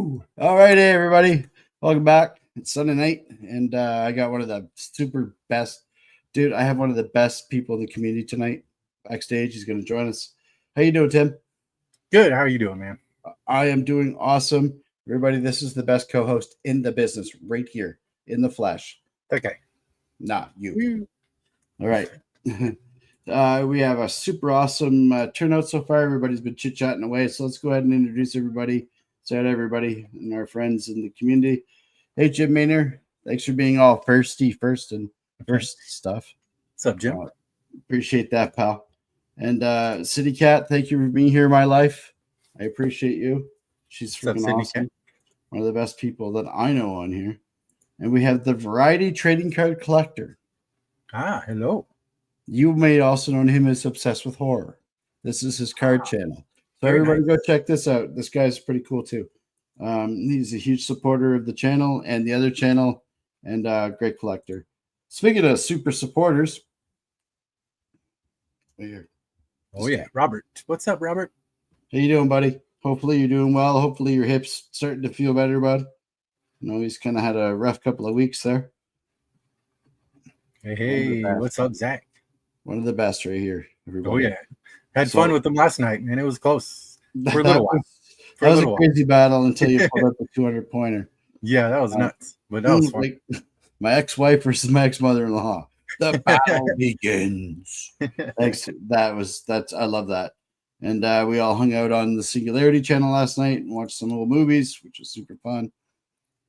All right, hey everybody, welcome back. It's Sunday night, and I got one of the super best, dude. I have one of the best people in the community tonight backstage. He's going to join us. How you doing, Tim? Good. How are you doing, man? I am doing awesome, everybody. This is the best co-host in the business, right here in the flesh. Okay. Nah, you. All right. We have a super awesome turnout so far. Everybody's been chit-chatting away, so let's go ahead and introduce everybody. Say hi to everybody and our friends in the community. Hey, Jim Maynard, thanks for being all first stuff. What's up, Jim? Appreciate that, pal. And City Cat, thank you for being here in my life. I appreciate you. She's freaking awesome. Cat? One of the best people that I know on here. And we have the Variety Trading Card Collector. Ah, hello. You may also know him as Obsessed with Horror. This is his card channel. So everybody go check this out. This guy's pretty cool too. He's a huge supporter of the channel and the other channel, and great collector. Speaking of super supporters, Robert. What's up, Robert? How you doing, buddy? Hopefully you're doing well. Hopefully your hip's starting to feel better, bud. You know, he's kind of had a rough couple of weeks there. Hey, what's up, Zach? One of the best right here, everybody. Oh yeah, had fun with them last night, man. It was close for a little while. That was a crazy battle until you pulled up the 200-pointer. Yeah, that was nuts, but that was fun. Like my ex-wife versus my ex-mother-in-law. The battle begins. Thanks. I love that. And we all hung out on the Singularity channel last night and watched some old movies, which was super fun.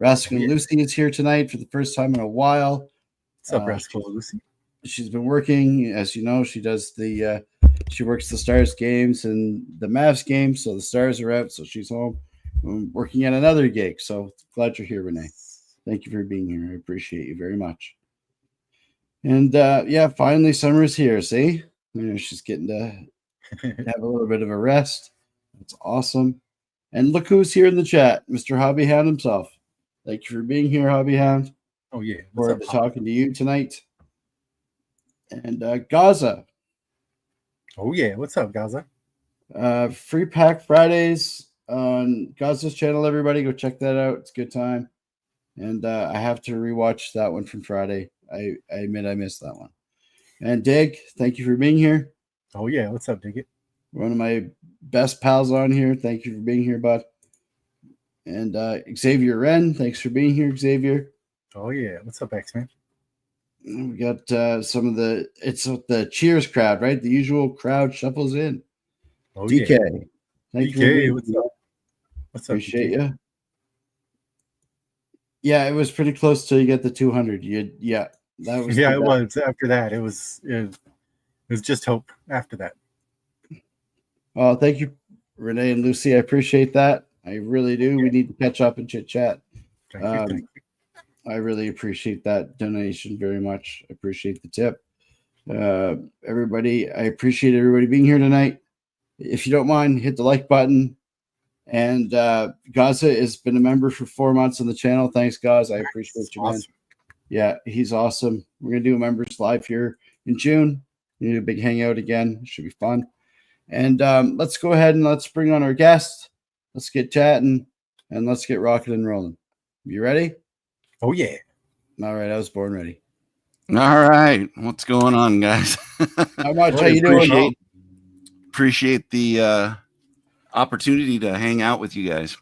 Rascal and Lucy is here tonight for the first time in a while. What's up, Rascal and Lucy? She's been working, as you know, she does she works the Stars games and the Mavs games, so the Stars are out, so she's home. I'm working at another gig, so glad you're here, Renee. Thank you for being here. I appreciate you very much. And finally summer's here. See, she's getting to have a little bit of a rest. That's awesome. And look who's here in the chat, Mr. Hobby Hound himself. Thank you for being here, Hobby Hound. Oh yeah, forward to talking to you tonight. And Gaza. Oh yeah, what's up, Gaza? Free Pack Fridays on Gaza's channel. Everybody go check that out. It's a good time. And I have to rewatch that one from Friday. I admit I missed that one. And Dig, thank you for being here. Oh yeah, what's up, Dig? One of my best pals on here. Thank you for being here, bud. And Xavier Wren, thanks for being here, Xavier. Oh yeah, what's up, X-Man? We got it's the Cheers crowd, right? The usual crowd shuffles in. Oh, DK. Yeah. Thank DK, you. what's up? What's up? Appreciate you. Yeah, it was pretty close till you get the 200. That was it was. After that, it was just hope after that. Oh, thank you, Renee and Lucy. I appreciate that. I really do. We need to catch up and chit chat. I really appreciate that donation very much. I appreciate the tip. Everybody, I appreciate everybody being here tonight. If you don't mind, hit the like button. And Gaza has been a member for 4 months on the channel. Thanks, Gaza. I appreciate you, man. Awesome. Yeah, he's awesome. We're going to do a members live here in June. We need a big hangout again. It should be fun. And let's go ahead and let's bring on our guest. Let's get chatting and let's get rocking and rolling. You ready? Oh, yeah. All right. I was born ready. All right. What's going on, guys? How much? How you doing? Appreciate the opportunity to hang out with you guys.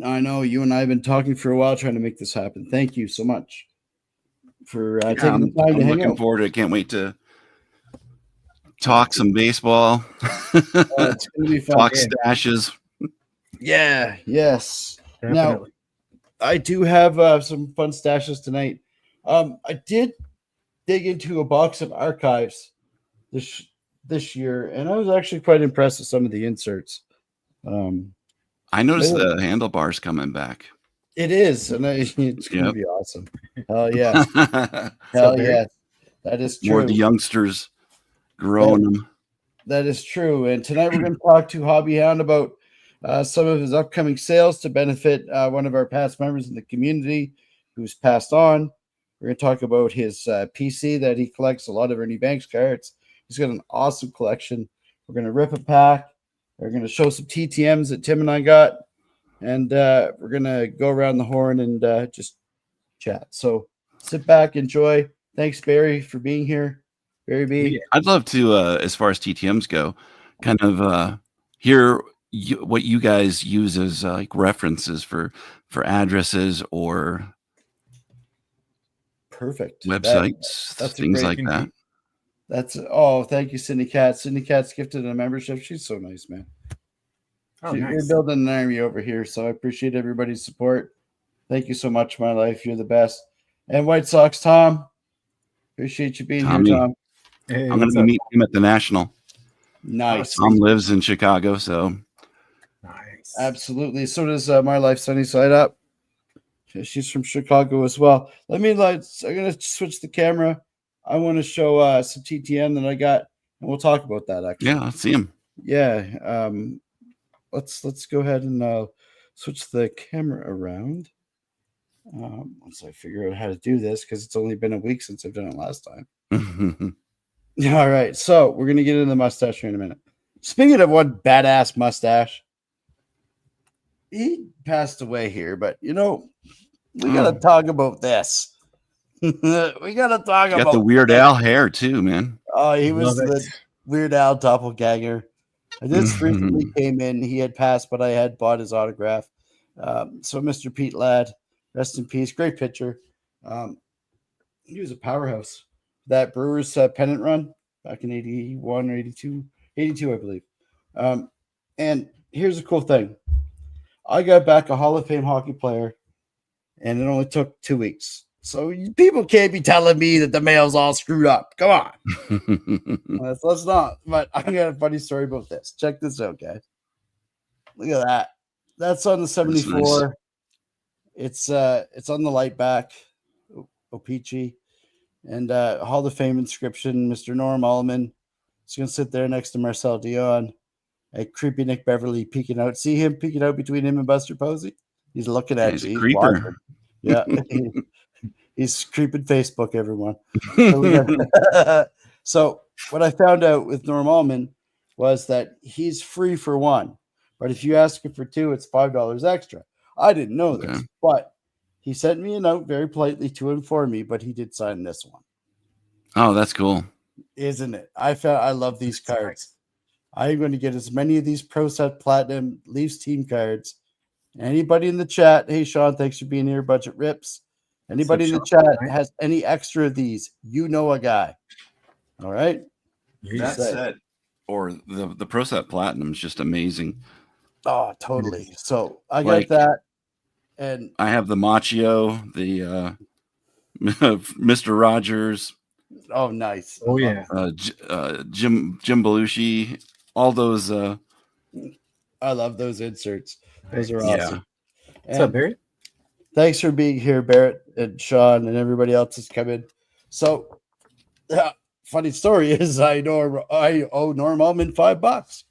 I know you and I have been talking for a while trying to make this happen. Thank you so much for taking the time to hang out. Looking forward to it. Can't wait to talk some baseball. It's going to be fun. Talk stashes. Yeah. Yes. Definitely. Now, I do have some fun stashes tonight. I did dig into a box of archives this year, and I was actually quite impressed with some of the inserts. I noticed the handlebars coming back. It is, and it's going to be awesome. Hell yeah. Hell yeah. That is true. More the youngsters growing them. That is true. And tonight we're going to talk to Hobby Hound about some of his upcoming sales to benefit one of our past members in the community who's passed on. We're going to talk about his PC that he collects a lot of Ernie Banks cards. He's got an awesome collection. We're going to rip a pack. We're going to show some TTMs that Tim and I got. and we're gonna go around the horn and just chat. So sit back, enjoy. Thanks, Barry, for being here. Barry B. Yeah. I'd love to, as far as TTMs go, kind of hear what you guys use as like references for addresses or Perfect. websites, That's a things great. like that. Thank you, Cindy Cat. Cindy Cat's gifted a membership. She's so nice, man. Oh, We're nice. building an army over here, so I appreciate everybody's support. Thank you so much, my life. You're the best. And White Sox Tom, appreciate you being Tommy. here, Tom. Hey, I'm going what's to up? meet him at the National. Nice. Tom lives in Chicago, so Nice. Absolutely. So does my life sunny side up. She's from Chicago as well. I'm gonna switch the camera. I want to show some TTM that I got, and we'll talk about that actually. yeah, let's see him. Yeah. Let's go ahead and switch the camera around. Once I figure out how to do this, because it's only been a week since I've done it last time. All right, so we're gonna get into the mustache here in a minute. Speaking of one badass mustache, he passed away here, but we gotta talk about this. We gotta talk Got about the Weird Al hair too, man. Oh, he was Love the it. Weird Al doppelganger. This recently came in. He had passed, but I had bought his autograph. So, Mr. Pete Ladd, rest in peace. Great pitcher. He was a powerhouse. That Brewers pennant run back in 81 or 82, I believe. And here's a cool thing. I got back a Hall of Fame hockey player, and it only took 2 weeks. So people can't be telling me that the mail's all screwed up. Come on. Let's not. But I got a funny story about this. Check this out, guys. Look at that. That's on the 74. Nice. It's on the light back, O-Pee-Chee. And Hall of Fame inscription, Mr. Norm Allman. He's going to sit there next to Marcel Dion. Creepy Nick Beverly peeking out. See him peeking out between him and Buster Posey? He's looking at you. He's a creeper. Yeah. He's creeping Facebook, everyone. So what I found out with Norm Allman was that he's free for one. But if you ask him for two, it's $5 extra. I didn't know this, but he sent me a note very politely to inform me, but he did sign this one. Oh, that's cool. Isn't it? I love these cards. I'm going to get as many of these Pro Set Platinum Leafs team cards. Anybody in the chat, hey, Sean, thanks for being here. Budget Rips. Anybody in the chat has any extra of these, you know a guy. All right? That set or the Pro Set Platinum is just amazing. Oh, totally. So I got that. And I have the Machio, the Mr. Rogers. Oh, nice. Oh, yeah. Jim Belushi, all those. I love those inserts. Those are awesome. What's up, Barrett? Thanks for being here, Barrett and Sean and everybody else has come in. So, funny story is I owe Norm Allman $5.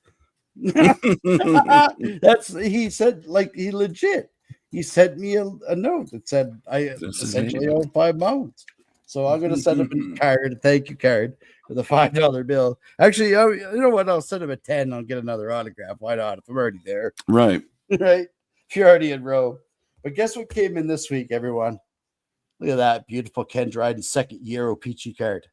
He said, like, he legit. He sent me a note that said I essentially owe £5. So I'm going to send him a card, a thank you card for the $5 bill. Actually, you know what? I'll send him a 10. I'll get another autograph. Why not? If I'm already there. Right. Right. If you're already in Rome. But guess what came in this week, everyone? Look at that beautiful Ken Dryden second year O-Pee-Chee card.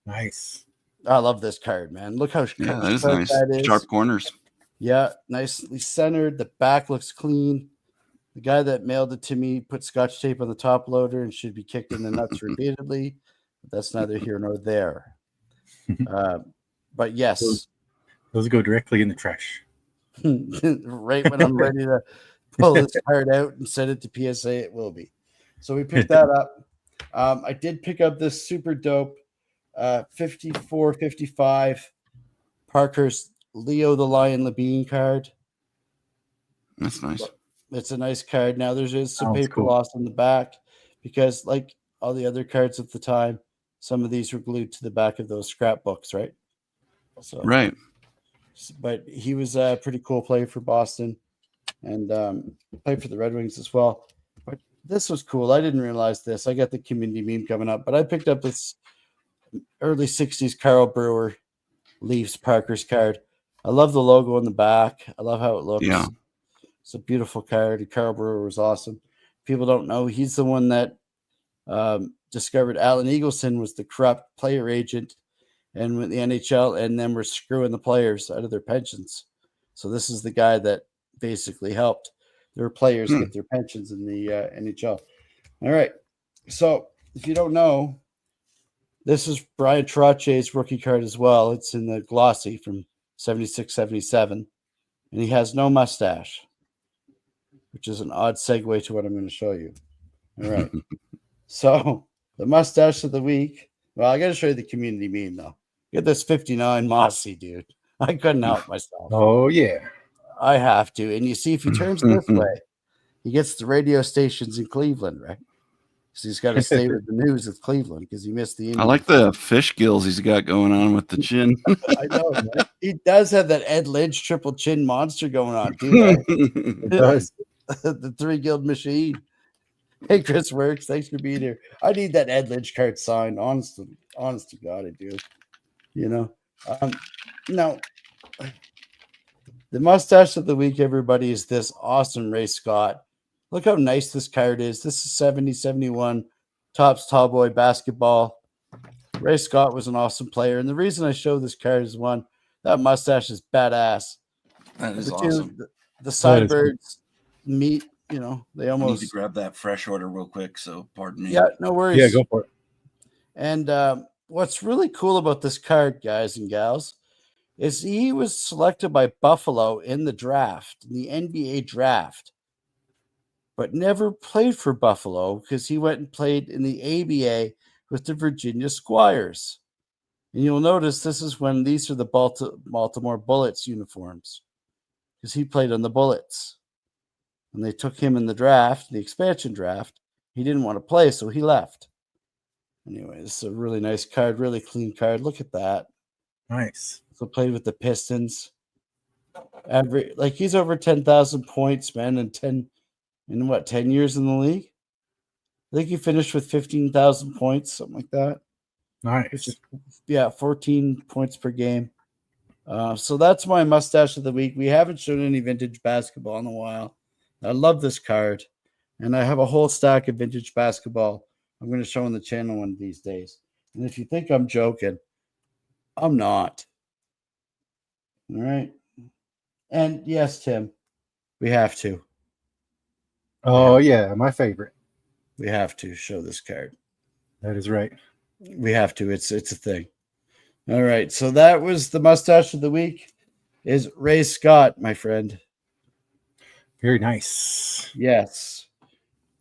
Nice. I love this card, man. Look how that is nice. That is. Sharp corners. Yeah, nicely centered. The back looks clean. The guy that mailed it to me put Scotch tape on the top loader and should be kicked in the nuts repeatedly. But that's neither here nor there. But yes. Those go directly in the trash. Right when I'm ready to pull this card out and send it to PSA, it will be. So we picked that up. I did pick up this super dope 54-55 Parker's Leo the Lion Labine card. That's nice. It's a nice card. Now there's some paper loss on the back because, like all the other cards at the time, some of these were glued to the back of those scrapbooks, right? So, right. But he was a pretty cool player for Boston and played for the Red Wings as well. But this was cool. I didn't realize this. I got the community meme coming up, but I picked up this early 60s Carl Brewer Leafs Parker's card. I love the logo on the back. I love how it looks. Yeah. It's a beautiful card. And Carl Brewer was awesome. People don't know he's the one that discovered Alan Eagleson was the corrupt player agent and with the NHL, and then we're screwing the players out of their pensions. So this is the guy that basically helped their players get their pensions in the NHL. All right. So if you don't know, this is Brian Trotier's rookie card as well. It's in the glossy from 76-77, and he has no mustache, which is an odd segue to what I'm going to show you. All right. So the mustache of the week. Well, I got to show you the community meme, though. Get this 59 Mossy, dude. I couldn't help myself. Oh, yeah. I have to. And you see, if he turns this way, he gets the radio stations in Cleveland, right? So he's got to stay with the news of Cleveland because he missed the Indians. I like the fish gills he's got going on with the chin. I know. Right? He does have that Ed Lynch triple chin monster going on, too. Right? It does. The 3-guild machine. Hey, Chris Works. Thanks for being here. I need that Ed Lynch card signed. Honest to God, I do. You know? No. The mustache of the week, everybody, is this awesome Ray Scott. Look how nice this card is. This is 70-71 Topps Tallboy basketball. Ray Scott was an awesome player. And the reason I show this card is, one, that mustache is badass. That is But awesome. two, the sideburns meet, you know, they I need almost. to grab that fresh order real quick, so pardon me. Yeah, no worries. Yeah, go for it. And what's really cool about this card, guys and gals, is he was selected by Buffalo in the draft, in the NBA draft, but never played for Buffalo because he went and played in the ABA with the Virginia Squires. And you'll notice this is when these are the Baltimore Bullets uniforms because he played on the Bullets. And they took him in the draft, the expansion draft. He didn't want to play, so he left. Anyway, this is a really nice card, really clean card. Look at that. Nice. So played with the Pistons. He's over 10,000 points, man, and 10 years in the league? I think he finished with 15,000 points, something like that. Nice. 14 points per game. So that's my mustache of the week. We haven't shown any vintage basketball in a while. I love this card, and I have a whole stack of vintage basketball I'm going to show on the channel one of these days. And if you think I'm joking, I'm not. All right. And yes, Tim, we have to. Oh, yeah, my favorite. We have to show this card. That is right. We have to. It's a thing. All right. So that was the mustache of the week. Is Ray Scott, my friend. Very nice. Yes.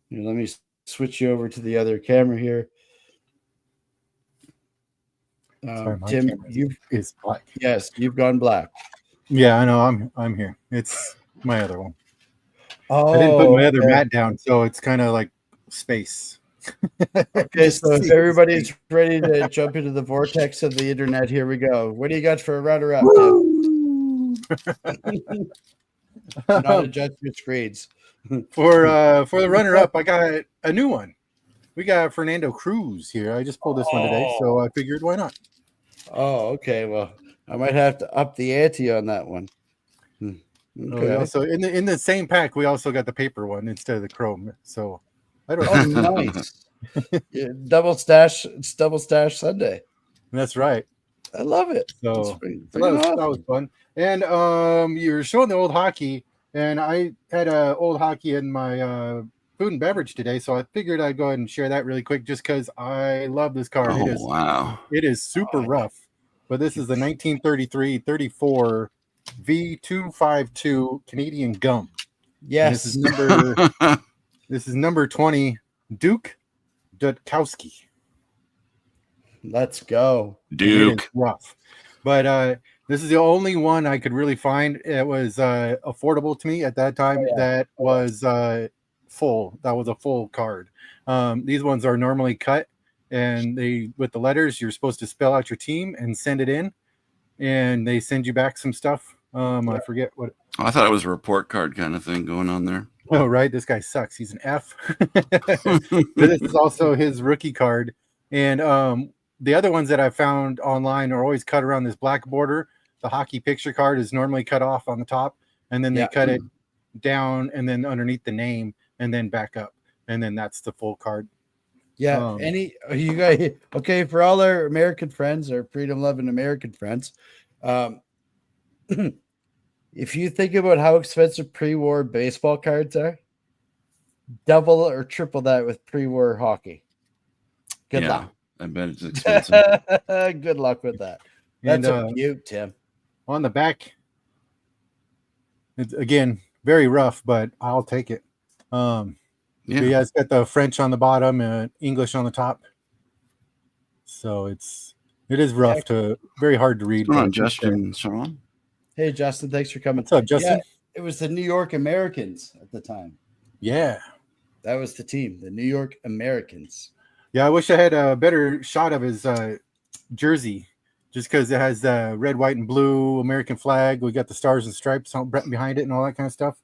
Here, let me switch you over to the other camera here. Sorry, my Tim, camera is black. Yes, you've gone black. Yeah, I know. I'm here. It's my other one. Oh, I didn't put my other mat down, so it's kind of like space. Okay, so if everybody's ready to jump into the vortex of the internet, here we go. What do you got for a runner-up, Tim? Not adjust your screens. For the runner-up, I got a new one. We got Fernando Cruz here. I just pulled this one today, so I figured why not. Oh, okay. Well, I might have to up the ante on that one. Okay. So in the same pack, we also got the paper one instead of the chrome. So I don't know. Oh, nice. Yeah, double stash. It's double stash Sunday. That's right. I love it. So It's that awesome. was fun. And you were showing the old hockey, and I had old hockey in my food and beverage today, so I figured I'd go ahead and share that really quick just because I love this card. Oh, wow. It is super rough, but this is the 1933-34 V252 Canadian Gum. Yes. And this is number 20, Duke Dutkowski. Let's go. Duke. Rough. But this is the only one I could really find. It was affordable to me at that time. Oh, yeah. That was full. That was a full card. These ones are normally cut, and they with the letters you're supposed to spell out your team and send it in, and they send you back some stuff. I forget what. I thought it was a report card kind of thing going on there. Oh, right. This guy sucks. He's an F. But this is also his rookie card. And the other ones that I found online are always cut around this black border. The hockey picture card is normally cut off on the top, and then they cut it down, and then underneath the name, and then back up, and then that's the full card. Yeah. You guys okay? For all our American friends, our freedom loving American friends, if you think about how expensive pre-war baseball cards are, double or triple that with pre-war hockey. Good luck. I bet it's expensive. Good luck with that. And That's a beaut, Tim. on the back, it's again very rough, but I'll take it. Yeah, it's got the French on the bottom and English on the top. So it is rough very hard to read. What's going on, Justin? Sean? Hey, Justin, thanks for coming. What's up, Justin? Yeah, it was the New York Americans at the time. Yeah. That was the team, the New York Americans. Yeah, I wish I had a better shot of his jersey, just because it has the red, white, and blue American flag. We got the stars and stripes behind it and all that kind of stuff.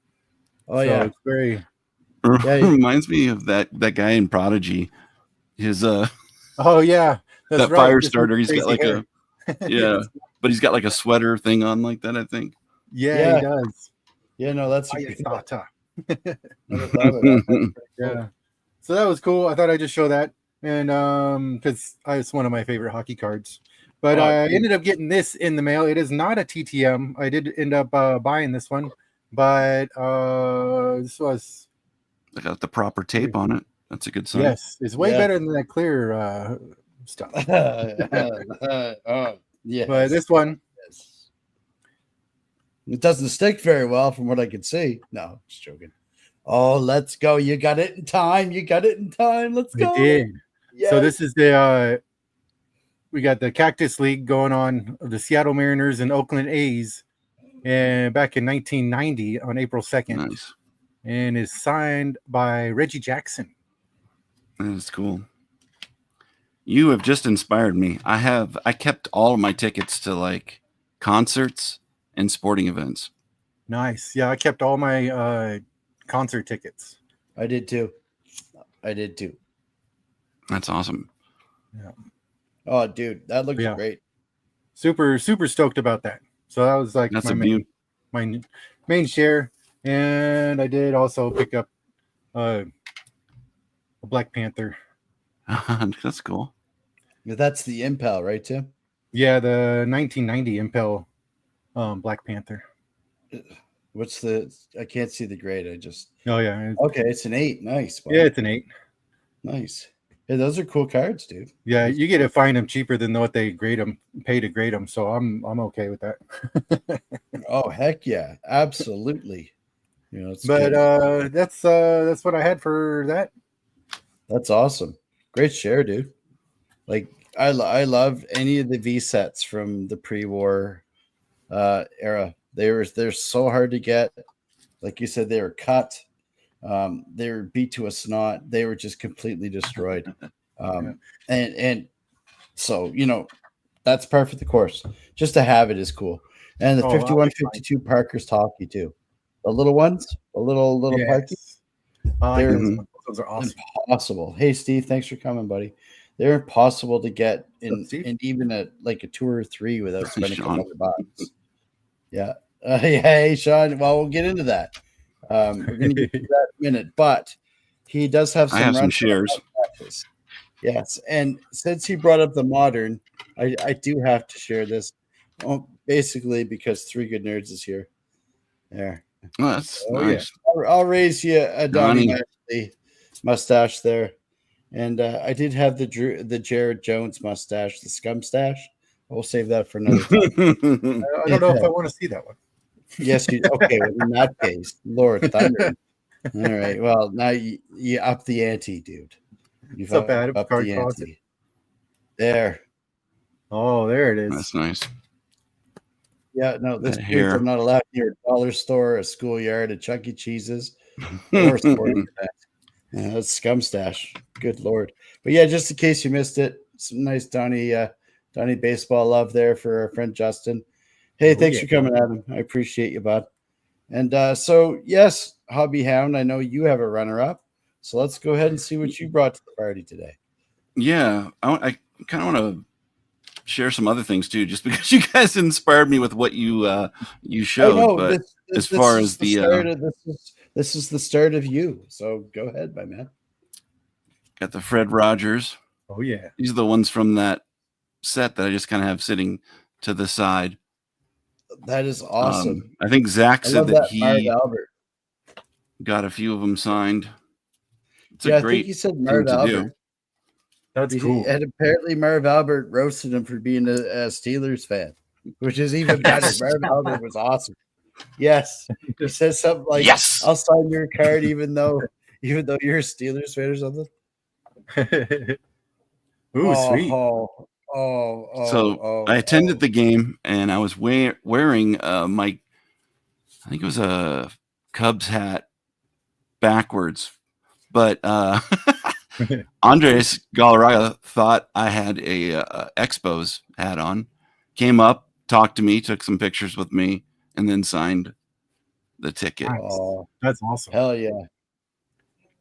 Oh, yeah. It's very... reminds me of that guy in Prodigy. His oh yeah, that fire starter. He's got like hair. But he's got like a sweater thing on like that. I think. Yeah, he does. Yeah, no, that's yeah. So that was cool. I thought I'd just show that, and because it's one of my favorite hockey cards. But I ended up getting this in the mail. It is not a TTM. I did end up buying this one, but this was. I got the proper tape on it. That's a good sign. Yes, it's way better than that clear stuff. Yeah, but this one, it doesn't stick very well from what I can see. No, just joking. Oh, let's go! You got it in time. Let's go. I did. Yes. So this is we got the Cactus League going on of the Seattle Mariners and Oakland A's, and back in 1990 on April 2nd. Nice. And is signed by Reggie Jackson. That's cool. You have just inspired me. I kept all of my tickets to like concerts and sporting events. Nice. Yeah, I kept all my concert tickets. I did too. That's awesome. Yeah. Oh, dude, that looks great. Super, super stoked about that. So that was like my main share. And I did also pick up a Black Panther. That's cool. That's the Impel, right, Tim? Yeah, the 1990 Impel Black Panther. What's I can't see the grade. I just... Oh, yeah. Okay, it's an 8. Nice. Wow. Yeah, it's an 8. Nice. Hey, those are cool cards, dude. Yeah, you get to find them cheaper than what they pay to grade them. So I'm okay with that. Oh, heck yeah. Absolutely. You know, but that's what I had for that. That's awesome. Great share, dude. Like I love any of the V sets from the pre-war era. They're so hard to get. Like you said, they were cut. They were beat to a snot. They were just completely destroyed. And so, you know, that's perfect, of course. Just to have it is cool. And the 51-52 Parker's Talkie too. The little ones, the little Parkies. Those are awesome. Impossible. Hey, Steve, thanks for coming, buddy. They're impossible to get in even a 2 or 3 without spending $100. Yeah. Hey, Sean. Well, we'll get into that. We're going to get to that in a minute, but he does have some. I have some shares. Yes, and since he brought up the modern, I do have to share this. Well, basically because 3 Good Nerds is here. There. Oh, that's nice. Yeah. I'll raise you a Donnie mustache there, and I did have the Jared Jones mustache, the scum stash. We'll save that for another time. I don't know if I want to see that one. Yes, you okay. Well, in that case, Lord Thunder. All right. Well, now you up the ante, dude. You've up the ante. There. Oh, there it is. That's nice. Yeah, no, this dude, I'm not allowed near a dollar store, a schoolyard, a Chuck E. Cheese's, or a sporting event. Yeah, that's scum stash. Good Lord. But yeah, just in case you missed it, some nice Donnie baseball love there for our friend Justin. Hey, thanks for coming, Adam. I appreciate you, bud. And so, yes, Hobby Hound, I know you have a runner-up. So let's go ahead and see what you brought to the party today. Yeah, I kind of want to share some other things too, just because you guys inspired me with what you showed. But as far as the this is the start of you. So go ahead, my man. got the Fred Rogers. Oh yeah. These are the ones from that set that I just kind of have sitting to the side. That is awesome. I think Zach I said love that Marv he Albert. got a few of them signed. It's Yeah, a I think great he said thing Marv to Albert. do. That's cool. And apparently Marv Albert roasted him for being a Steelers fan, which is even better. Marv Albert was awesome. Yes. He says something like, Yes. I'll sign your card even though you're a Steelers fan or something. Ooh, sweet. So I attended the game and I was wearing my, I think it was a Cubs hat backwards, but Andres Galarraga thought I had a Expos hat on, came up, talked to me, took some pictures with me, and then signed the ticket. Oh, that's awesome. Hell yeah.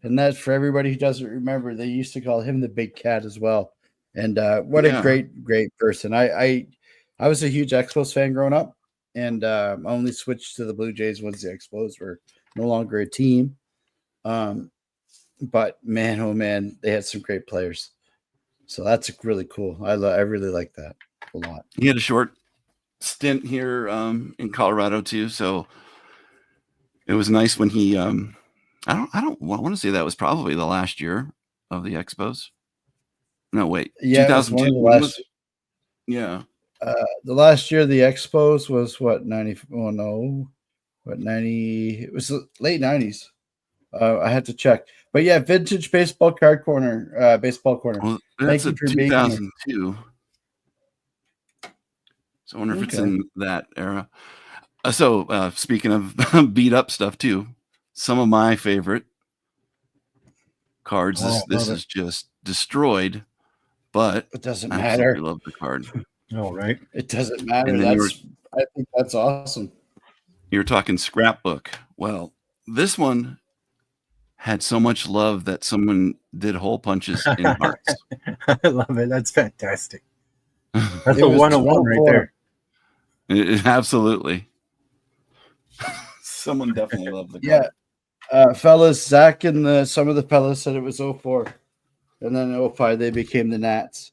And that's for everybody who doesn't remember, they used to call him the Big Cat as well. And what a great person. I was a huge Expos fan growing up, and only switched to the Blue Jays once the Expos were no longer a team. But man, oh man, they had some great players. So that's really cool. I really like that a lot. He had a short stint here in Colorado too, so it was nice when he. I want to say that was probably the last year of the Expos. No, wait. Yeah, 2002. Yeah. The last year of the Expos was what, 90? Oh no, what, 90? It was the late 90s. I had to check, but yeah, Vintage Baseball Card Corner, Baseball Corner. Well, Thank that's you a for being here. 2002. So I wonder if it's in that era. So speaking of beat up stuff too, some of my favorite cards. This is just destroyed, but it doesn't I matter. absolutely love the card. All right, it doesn't matter. I think that's awesome. You're talking scrapbook. Well, this one had so much love that someone did hole punches in hearts. I love it. That's fantastic. That's a 101 right there. Absolutely. Someone definitely loved the card. Yeah. Fellas, Zach and some of the fellas said it was 04. And then 05, they became the Nats.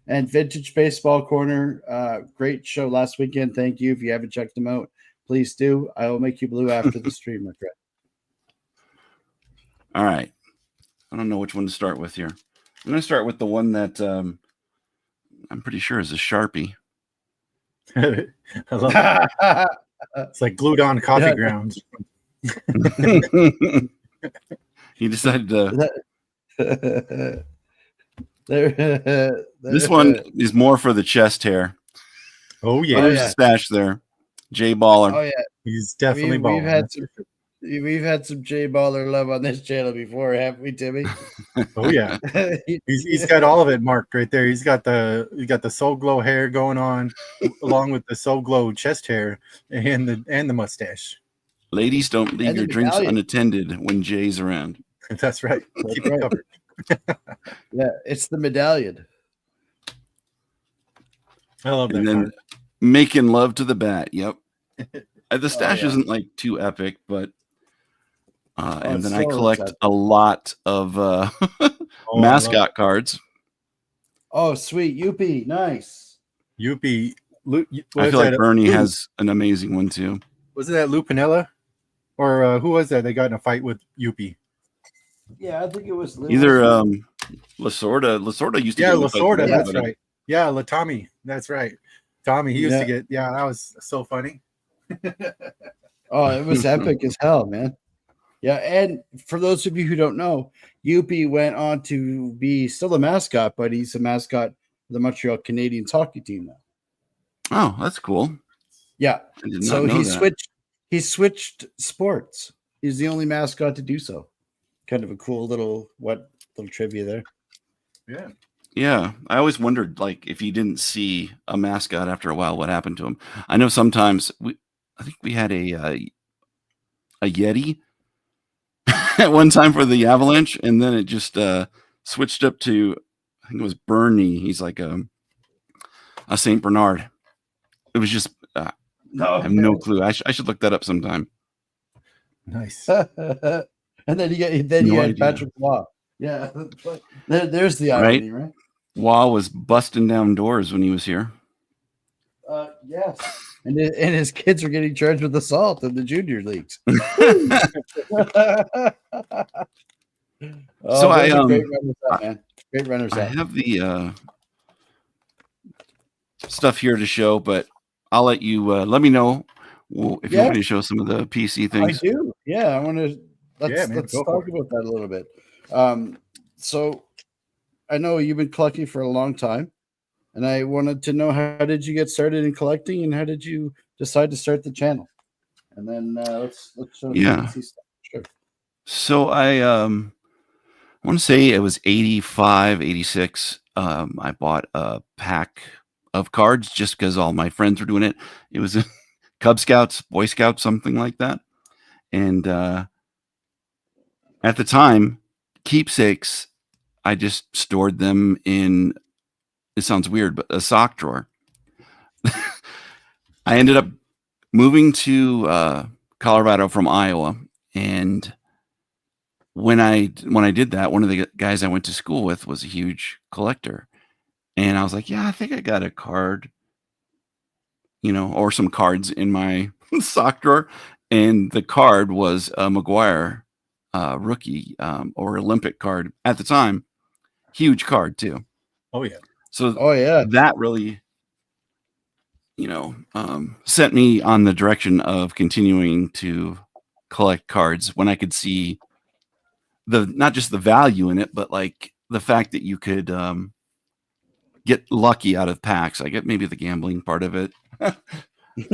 And Vintage Baseball Corner, great show last weekend. Thank you. If you haven't checked them out, please do. I will make you blue after the stream, my friend. All right. I don't know which one to start with here. I'm going to start with the one that I'm pretty sure is a Sharpie. I love it. It's like glued on coffee grounds. He decided to. This one is more for the chest hair. Oh yeah, there's a stash there. Jay Baller. Oh yeah, he's definitely balling. We've had some Jay Baller love on this channel before, haven't we, Timmy? Oh yeah, he's got all of it marked right there. He's got the Soul Glow hair going on, along with the Soul Glow chest hair and the mustache. Ladies, don't leave your drinks unattended when Jay's around. That's right. Keep it covered. Yeah, it's the medallion. I love that. And then making love to the bat. Yep. The stash isn't like too epic, but and then I collect a lot of mascot cards. Oh, sweet. Yuppie. Nice. Yuppie. I feel like Bernie has an amazing one too. Wasn't that Lou Pinella? Or who was that? They got in a fight with Yuppie. Yeah, I think it was either Lasorda. Lasorda used to get Lasorda, that's right. Yeah, Tommy. That's right. Tommy, he used to get that was so funny. Oh, it was epic as hell, man. Yeah, and for those of you who don't know, Yuppie went on to be still a mascot, but he's a mascot of the Montreal Canadiens hockey team now. Oh, that's cool. Yeah. So he switched sports. He's the only mascot to do so. Kind of a cool little trivia there. Yeah. Yeah. I always wondered, like, if you didn't see a mascot after a while, what happened to him. I know sometimes I think we had a Yeti at one time for the Avalanche, and then it just switched up to, I think it was Bernie. He's like a Saint Bernard. It was just I have no clue. I should look that up sometime. Nice. And then you had idea. Patrick Waugh. Yeah, there's the Right? irony, right? Wall was busting down doors when he was here. Yes, and his kids are getting charged with assault in the junior leagues. So those are great runners up, man. Great runners I up. have the stuff here to show, but I'll let you let me know if you want me to show some of the PC things. I do. Yeah, I want to. Let's go talk for it. about that a little bit. So I know you've been collecting for a long time, and I wanted to know, how did you get started in collecting, and how did you decide to start the channel? And then let's show the PC stuff. Sure. So I want to say it was 85, 86. I bought a pack of cards just because all my friends were doing it. It was Cub Scouts, Boy Scouts, something like that. And at the time, keepsakes, I just stored them in, it sounds weird, but a sock drawer. I ended up moving to Colorado from Iowa, and when I did that, one of the guys I went to school with was a huge collector, and I was like, "Yeah, I think I got a card, or some cards in my sock drawer." And the card was a McGuire rookie or Olympic card at the time, huge card too. Oh yeah. So yeah, that really, sent me on the direction of continuing to collect cards when I could see not just the value in it, but like the fact that you could get lucky out of packs. I get maybe the gambling part of it. We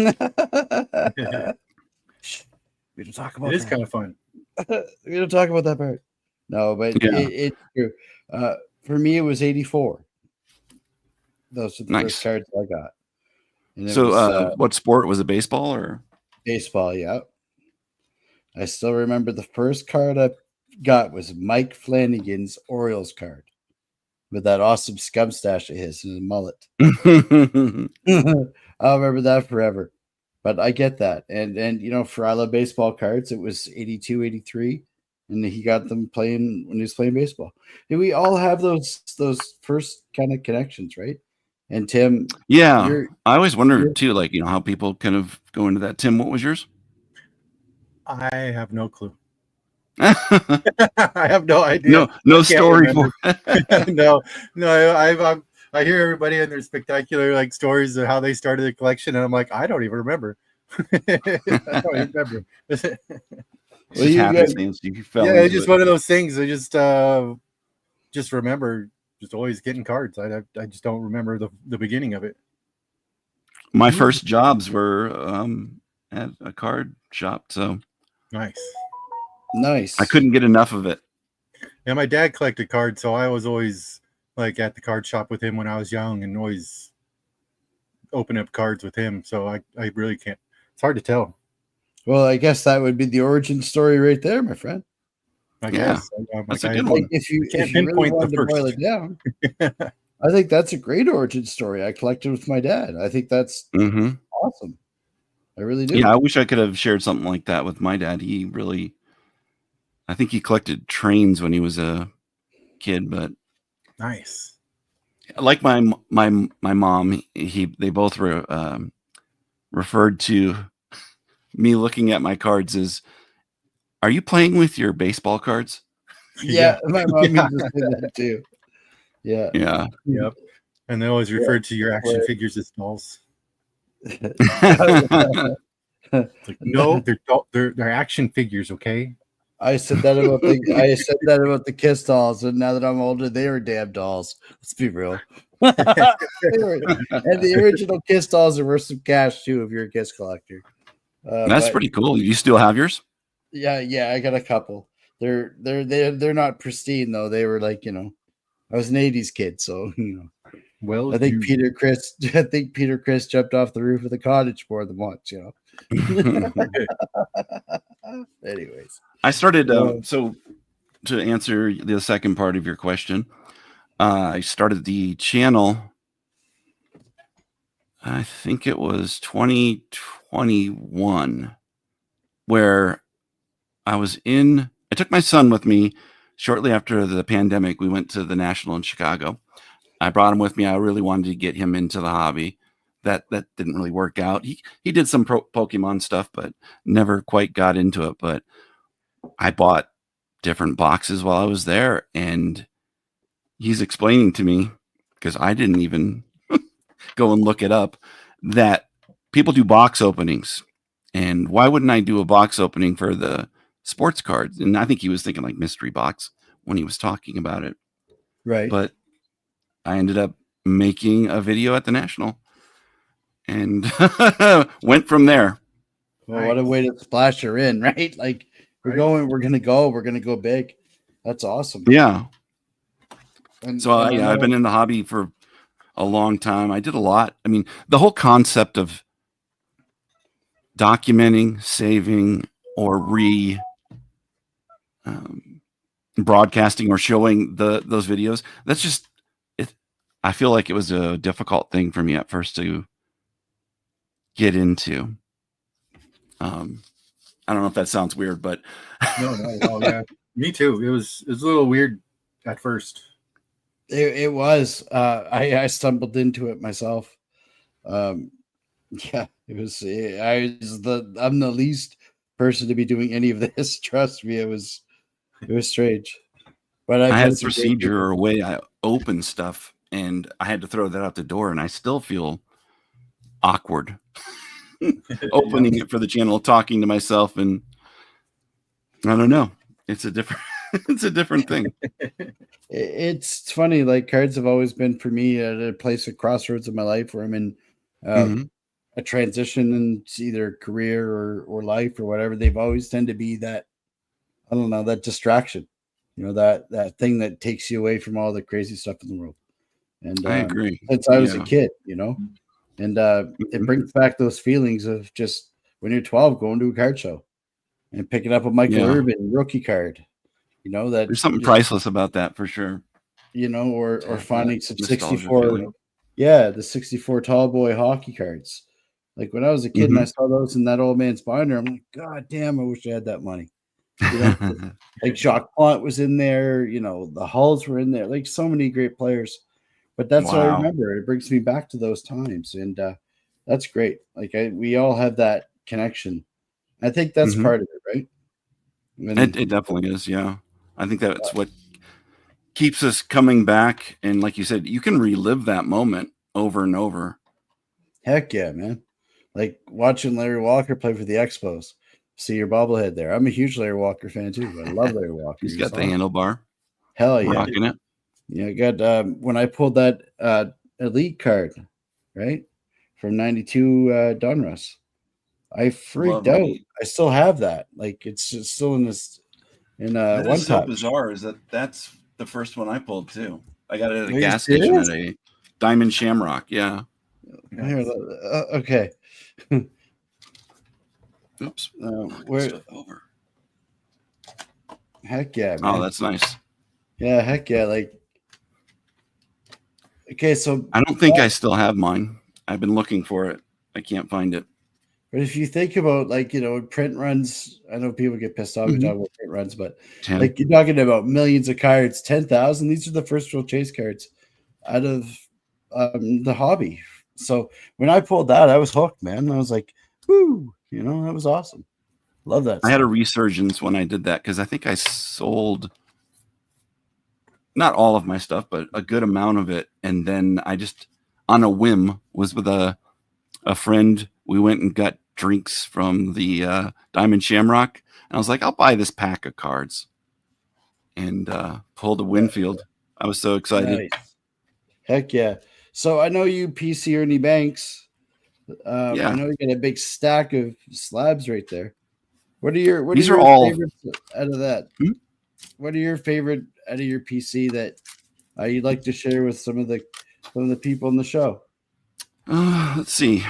don't talk about it. Is kind of fun. We don't talk about that part. No, but it's true. For me, it was 84. Those are the first cards I got. And so, what sport was it? Baseball or baseball? Yeah. I still remember the first card I got was Mike Flanagan's Orioles card with that awesome scum stash of his and his mullet. I'll remember that forever. But I get that. And for I Love Baseball cards, it was 82, 83. And he got them playing when he was playing baseball. And we all have those first kind of connections, right? And Tim, I always wondered too, like how people kind of go into that. Tim, what was yours? I have no clue. I have no idea. No story for no. I hear everybody and their spectacular like stories of how they started the collection, and I'm like, I don't even remember. I don't even remember. It's just one of those things. I just remember just always getting cards. I just don't remember the beginning of it. My first jobs were at a card shop, so nice. I couldn't get enough of it. Yeah, my dad collected cards, so I was always like at the card shop with him when I was young, and always open up cards with him. So I really can't. It's hard to tell. Well, I guess that would be the origin story right there, my friend. I guess that's a good one. If you really wanted to boil it down, I think that's a great origin story. I collected with my dad. I think that's awesome. I really do. Yeah, I wish I could have shared something like that with my dad. I think he collected trains when he was a kid, but nice. Like my mom, they both were referred to me looking at my cards as, "Are you playing with your baseball cards?" Yeah, my mom used to say that too. Yeah. Yep. And they always referred to your action figures as dolls. Like, no, they're action figures, okay? I said that about the Kiss dolls, and now that I'm older, they are damn dolls. Let's be real. And the original Kiss dolls are worth some cash too if you're a Kiss collector. That's pretty cool. You still have yours? Yeah, I got a couple. They're not pristine though. They were like, I was an 80s kid, so Well, I think Peter Chris jumped off the roof of the cottage more than once, Anyways, I started so to answer the second part of your question, I started the channel, I think it was 2021, where I took my son with me shortly after the pandemic. We went to the National in Chicago. I brought him with me. I really wanted to get him into the hobby. That didn't really work out. He did some Pokemon stuff, but never quite got into it. But I bought different boxes while I was there, and he's explaining to me, because I didn't even go and look it up, that people do box openings. And why wouldn't I do a box opening for the sports cards? And I think he was thinking like mystery box when he was talking about it. Right. But I ended up making a video at the National and went from there. Well, what a way to splash her in, right? Like we're gonna go big. That's awesome. Yeah. And, So I've been in the hobby for a long time. I did a lot. I mean, the whole concept of documenting, saving, or broadcasting or showing those videos, that's just it. I feel like it was a difficult thing for me at first to get into. I don't know if that sounds weird, but no, yeah, me too. It was a little weird at first. It was. I stumbled into it myself. Yeah, it was. I'm the least person to be doing any of this. Trust me, it was strange. But I had a procedure or a way I open stuff, and I had to throw that out the door, and I still feel awkward opening it for the channel, talking to myself, and I don't know. It's a different it's a different thing. It's funny, like cards have always been for me at a place at crossroads of my life where I'm in a transition in either career or life or whatever. They've always tend to be that, I don't know, that distraction, that thing that takes you away from all the crazy stuff in the world. And I agree. Since I was a kid, and it brings back those feelings of just when you're 12 going to a card show and picking up a Michael Irvin rookie card. That there's something priceless about that for sure. Or finding some 64, the 64 tall boy hockey cards. Like when I was a kid and I saw those in that old man's binder, I'm like, God damn, I wish I had that money. Like Jacques Plante was in there, the Hulls were in there, like so many great players. But that's what I remember. It brings me back to those times, and that's great. Like we all have that connection. I think that's part of it, right? It definitely is. Yeah, I think that's what keeps us coming back. And like you said, you can relive that moment over and over. Heck yeah, man! Like watching Larry Walker play for the Expos. See your bobblehead there. I'm a huge Larry Walker fan too. I love Larry Walker. He's got the handlebar. Hell yeah, rocking it. Yeah, I got when I pulled that elite card, right, from '92 Donruss. I freaked out. I still have that. Like it's just still in this. That one is so touch. bizarre. Is that's the first one I pulled too? I got it at a gas station at a Diamond Shamrock. Yeah. Here, okay. Oops. Where? Over. Heck yeah, man. Oh, that's nice. Yeah, heck yeah. Like, okay, so I don't think I still have mine. I've been looking for it. I can't find it. But if you think about print runs, I know people get pissed off when talk about print runs, but 10. like you're talking about millions of cards, 10,000. These are the first real chase cards out of the hobby. So when I pulled that, I was hooked, man. I was like, woo, that was awesome. Love that. I had a resurgence when I did that because I think I sold not all of my stuff, but a good amount of it. And then I just, on a whim, was with a friend. We went and got drinks from the Diamond Shamrock. And I was like, I'll buy this pack of cards. And pulled a Winfield. I was so excited. Nice. Heck yeah. So I know you PC Ernie Banks. I know you got a big stack of slabs right there. What are your favorites out of that? What are your favorite out of your PC that you'd like to share with some of the people in the show? Let's see.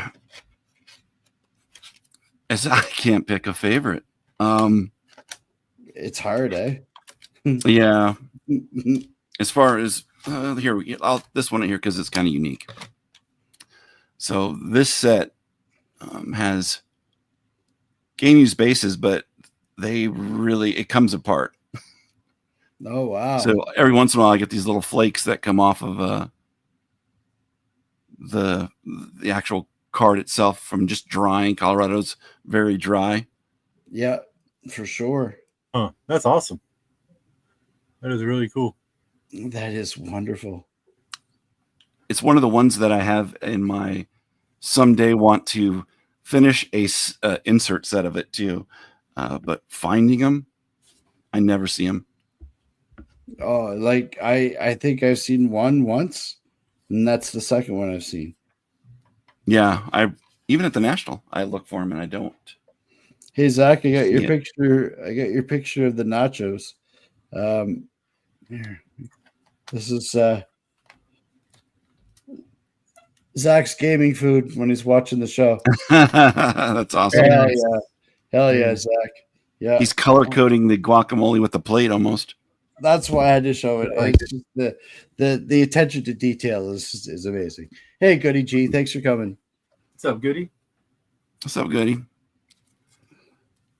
As I can't pick a favorite. It's hard, eh? Yeah. As far as this one here because it's kind of unique. So this set has game use bases, but it comes apart. Oh wow! So every once in a while, I get these little flakes that come off of the actual card itself from just drying. Colorado's very dry. Yeah, for sure. Huh. That's awesome. That is really cool. That is wonderful. It's one of the ones that I have in my someday want to finish a insert set of it too. But finding them, I never see them. Oh, like I think I've seen one once, and that's the second one I've seen. Yeah, even at the National, I look for them and I don't. Hey Zach, I got your Yeah. picture. I got your picture of the nachos. Here. This is Zach's gaming food when he's watching the show. That's awesome. Hell yeah. Hell yeah, Zach. Yeah. He's color coding the guacamole with the plate almost. That's why I had to show it. It's just the attention to detail is amazing. Hey, Goody G, thanks for coming. What's up, Goody? What's up, Goody?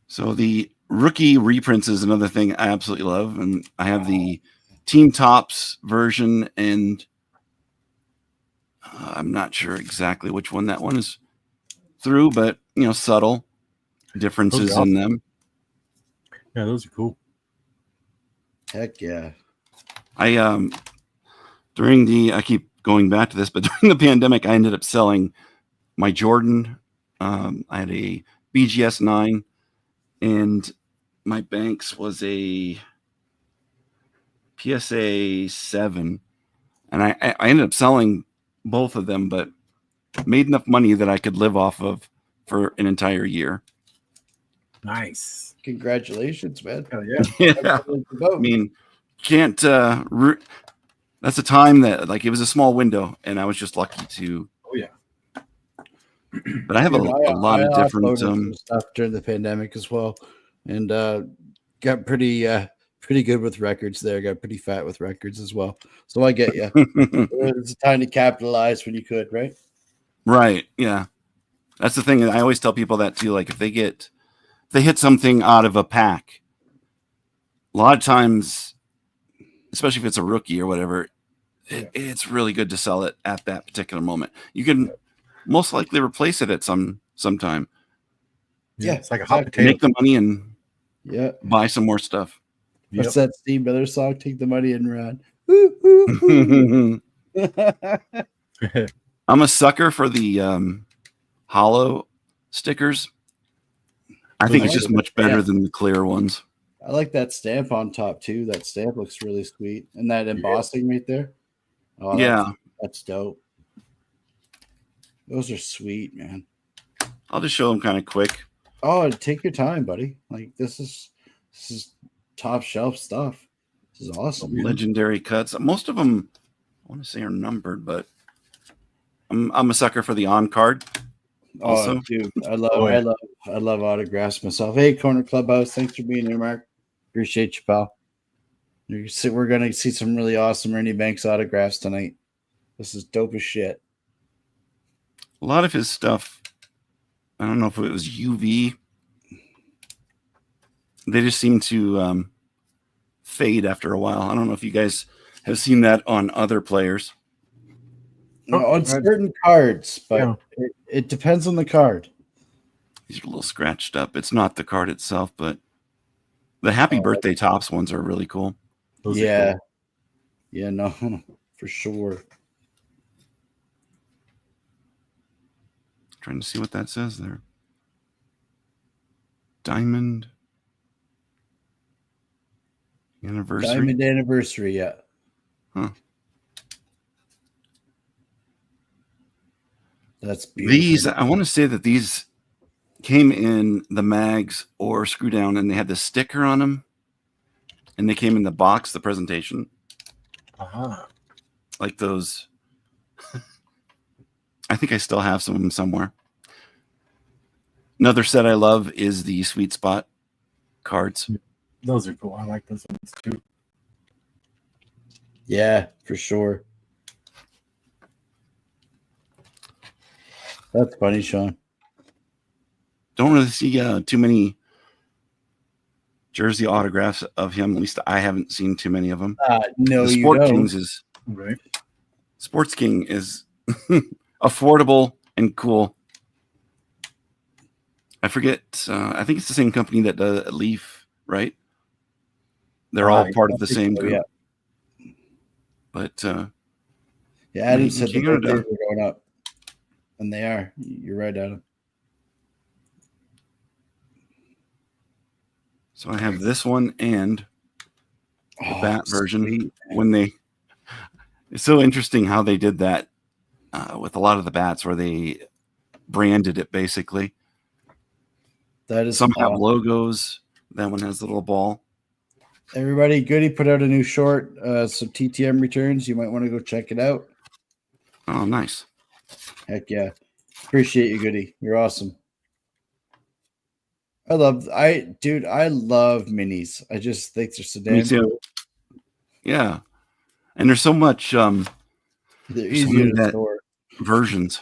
So the rookie reprints is another thing I absolutely love, and I have the Team Tops version, and I'm not sure exactly which one that one is through, but subtle differences in them. Yeah, those are cool. Heck yeah. I keep going back to this, but during the pandemic, I ended up selling my Jordan. I had a BGS 9, and my Banks was a PSA 7, and I ended up selling both of them, but made enough money that I could live off of for an entire year. Nice. Congratulations, man. Hell yeah. Yeah. I mean, can't that's a time that like it was a small window, and I was just lucky to. Oh yeah. But I have a lot of different stuff during the pandemic as well, and got pretty good with records there. Got pretty fat with records as well. So I get you. It was a time to capitalize when you could, right? Right. Yeah. That's the thing. I always tell people that too. Like if they hit something out of a pack, a lot of times, especially if it's a rookie or whatever, it's really good to sell it at that particular moment. You can most likely replace it at some time. Yeah, it's like a hot potato. Make the money and buy some more stuff. What's that Steve Miller song? Take the money and run. I'm a sucker for the hollow stickers. I think it's just much better than the clear ones. I like that stamp on top too. That stamp looks really sweet, and that embossing right there. Oh, yeah, that's dope. Those are sweet, man. I'll just show them kind of quick. Oh, take your time, buddy. Like this is top shelf stuff. This is awesome. Legendary cuts. Most of them, I want to say, are numbered, but I'm a sucker for the on card. Also. Oh, dude, I love autographs myself. Hey, Corner Clubhouse, thanks for being here, Mark. Appreciate you, pal. We're gonna see some really awesome Ernie Banks autographs tonight. This is dope as shit. A lot of his stuff, I don't know if it was UV. They just seem to fade after a while. I don't know if you guys have seen that on other players. On certain cards, but it depends on the card. These are a little scratched up. It's not the card itself, but the Happy Birthday Tops ones are really cool. Those are cool. Yeah, no, for sure. Trying to see what that says there. Diamond anniversary. Diamond anniversary, yeah. Huh. That's beautiful. These, I want to say that these came in the mags or screw down, and they had the sticker on them, and they came in the box, the presentation. Like those. I think I still have some of them somewhere. Another set I love is the Sweet Spot cards. Those are cool. I like those ones too. Yeah, for sure. That's funny, Sean. Don't really see too many jersey autographs of him. At least I haven't seen too many of them. No, the you Sport don't. Kings is Right. Sports King is affordable and cool. I forget. I think it's the same company that does Leaf, right? They're all part of the same group. Yeah. But yeah, Adam Maiden, said the Canada. birthdays are going up, and they are. You're right, Adam. So I have this one and the bat version. Sweet. It's so interesting how they did that with a lot of the bats, where they branded it basically. That is Some have awesome. logos. That one has a little ball. Everybody, Goody put out a new short, some TTM returns. You might want to go check it out. Oh, nice. Heck yeah. Appreciate you, Goody. You're awesome. I love minis. I just think they're so damn Me too. cool. Yeah. And there's so much They're there's so easier many to store. versions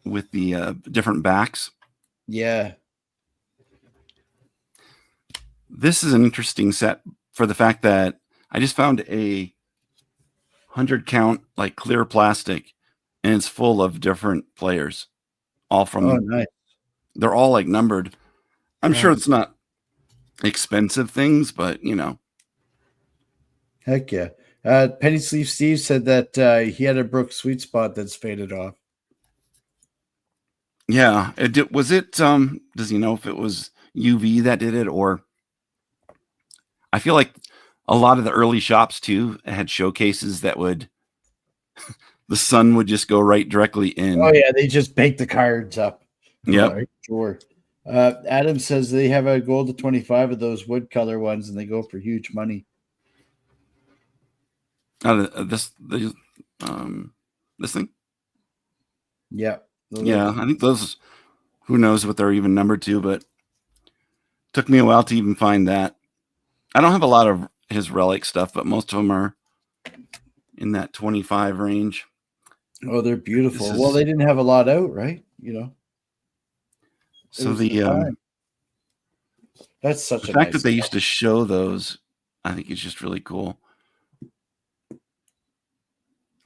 with the different backs. Yeah. This is an interesting set for the fact that I just found a 100 count like clear plastic, and it's full of different players, all from. Oh, nice. They're all like numbered. I'm Yeah. sure it's not expensive things, but you know. Heck yeah. Penny Sleeve Steve said that he had a Brooks sweet spot that's faded off. Yeah, was it. Does he know if it was UV that did it, or? I feel like a lot of the early shops too had showcases that would the sun would just go right directly in. Oh yeah, they just bake the cards up. Yep. Right, sure. Adam says they have a gold to 25 of those wood color ones, and they go for huge money. This thing. Yeah. Yeah, I think those. Who knows what they're even numbered to, but took me a while to even find that. I don't have a lot of his relic stuff, but most of them are in that 25 range. Oh, they're beautiful. Well, they didn't have a lot out, right? So that's such the a fact nice that they used to show those, I think is just really cool.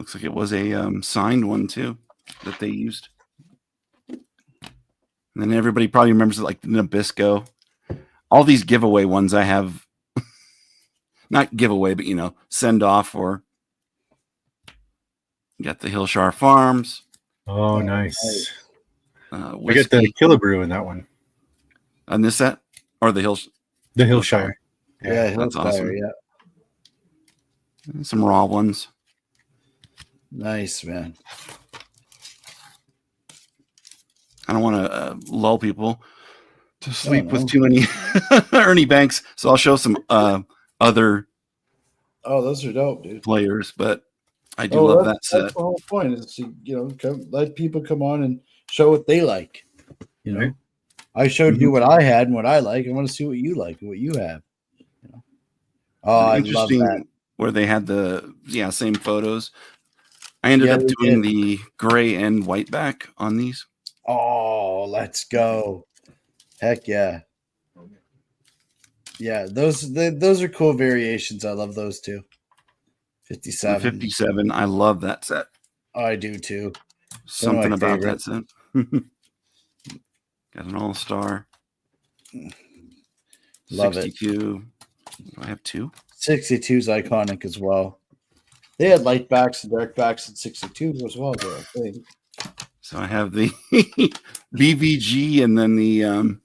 Looks like it was a signed one too that they used. And then everybody probably remembers it, like the Nabisco. All these giveaway ones I have. Not giveaway, but send off or you got the Hillshire Farms. Oh, nice. We get the Killebrew in that one. On this set? Or the Hillshire. Yeah, that's Hillshire, awesome. Yeah. Some raw ones. Nice, man. I don't want to lull people to sleep with too many Ernie Banks, so I'll show some other those are dope, dude. Players, but I do love that set. That's the whole point is to let people come on and show what they like. Right. I showed you what I had and what I like. I want to see what you like and what you have. I love that. Where they had the same photos. I ended up doing the gray and white back on these. Oh, let's go. Heck yeah. Yeah, those are cool variations. I love those too. 57. 57. I love that set. I do too. Something about that set. Got an all-star. Love 62. I have 2. 62 is iconic as well. They had light backs and dark backs in 62 as well, though, I think. So I have the BVG and then the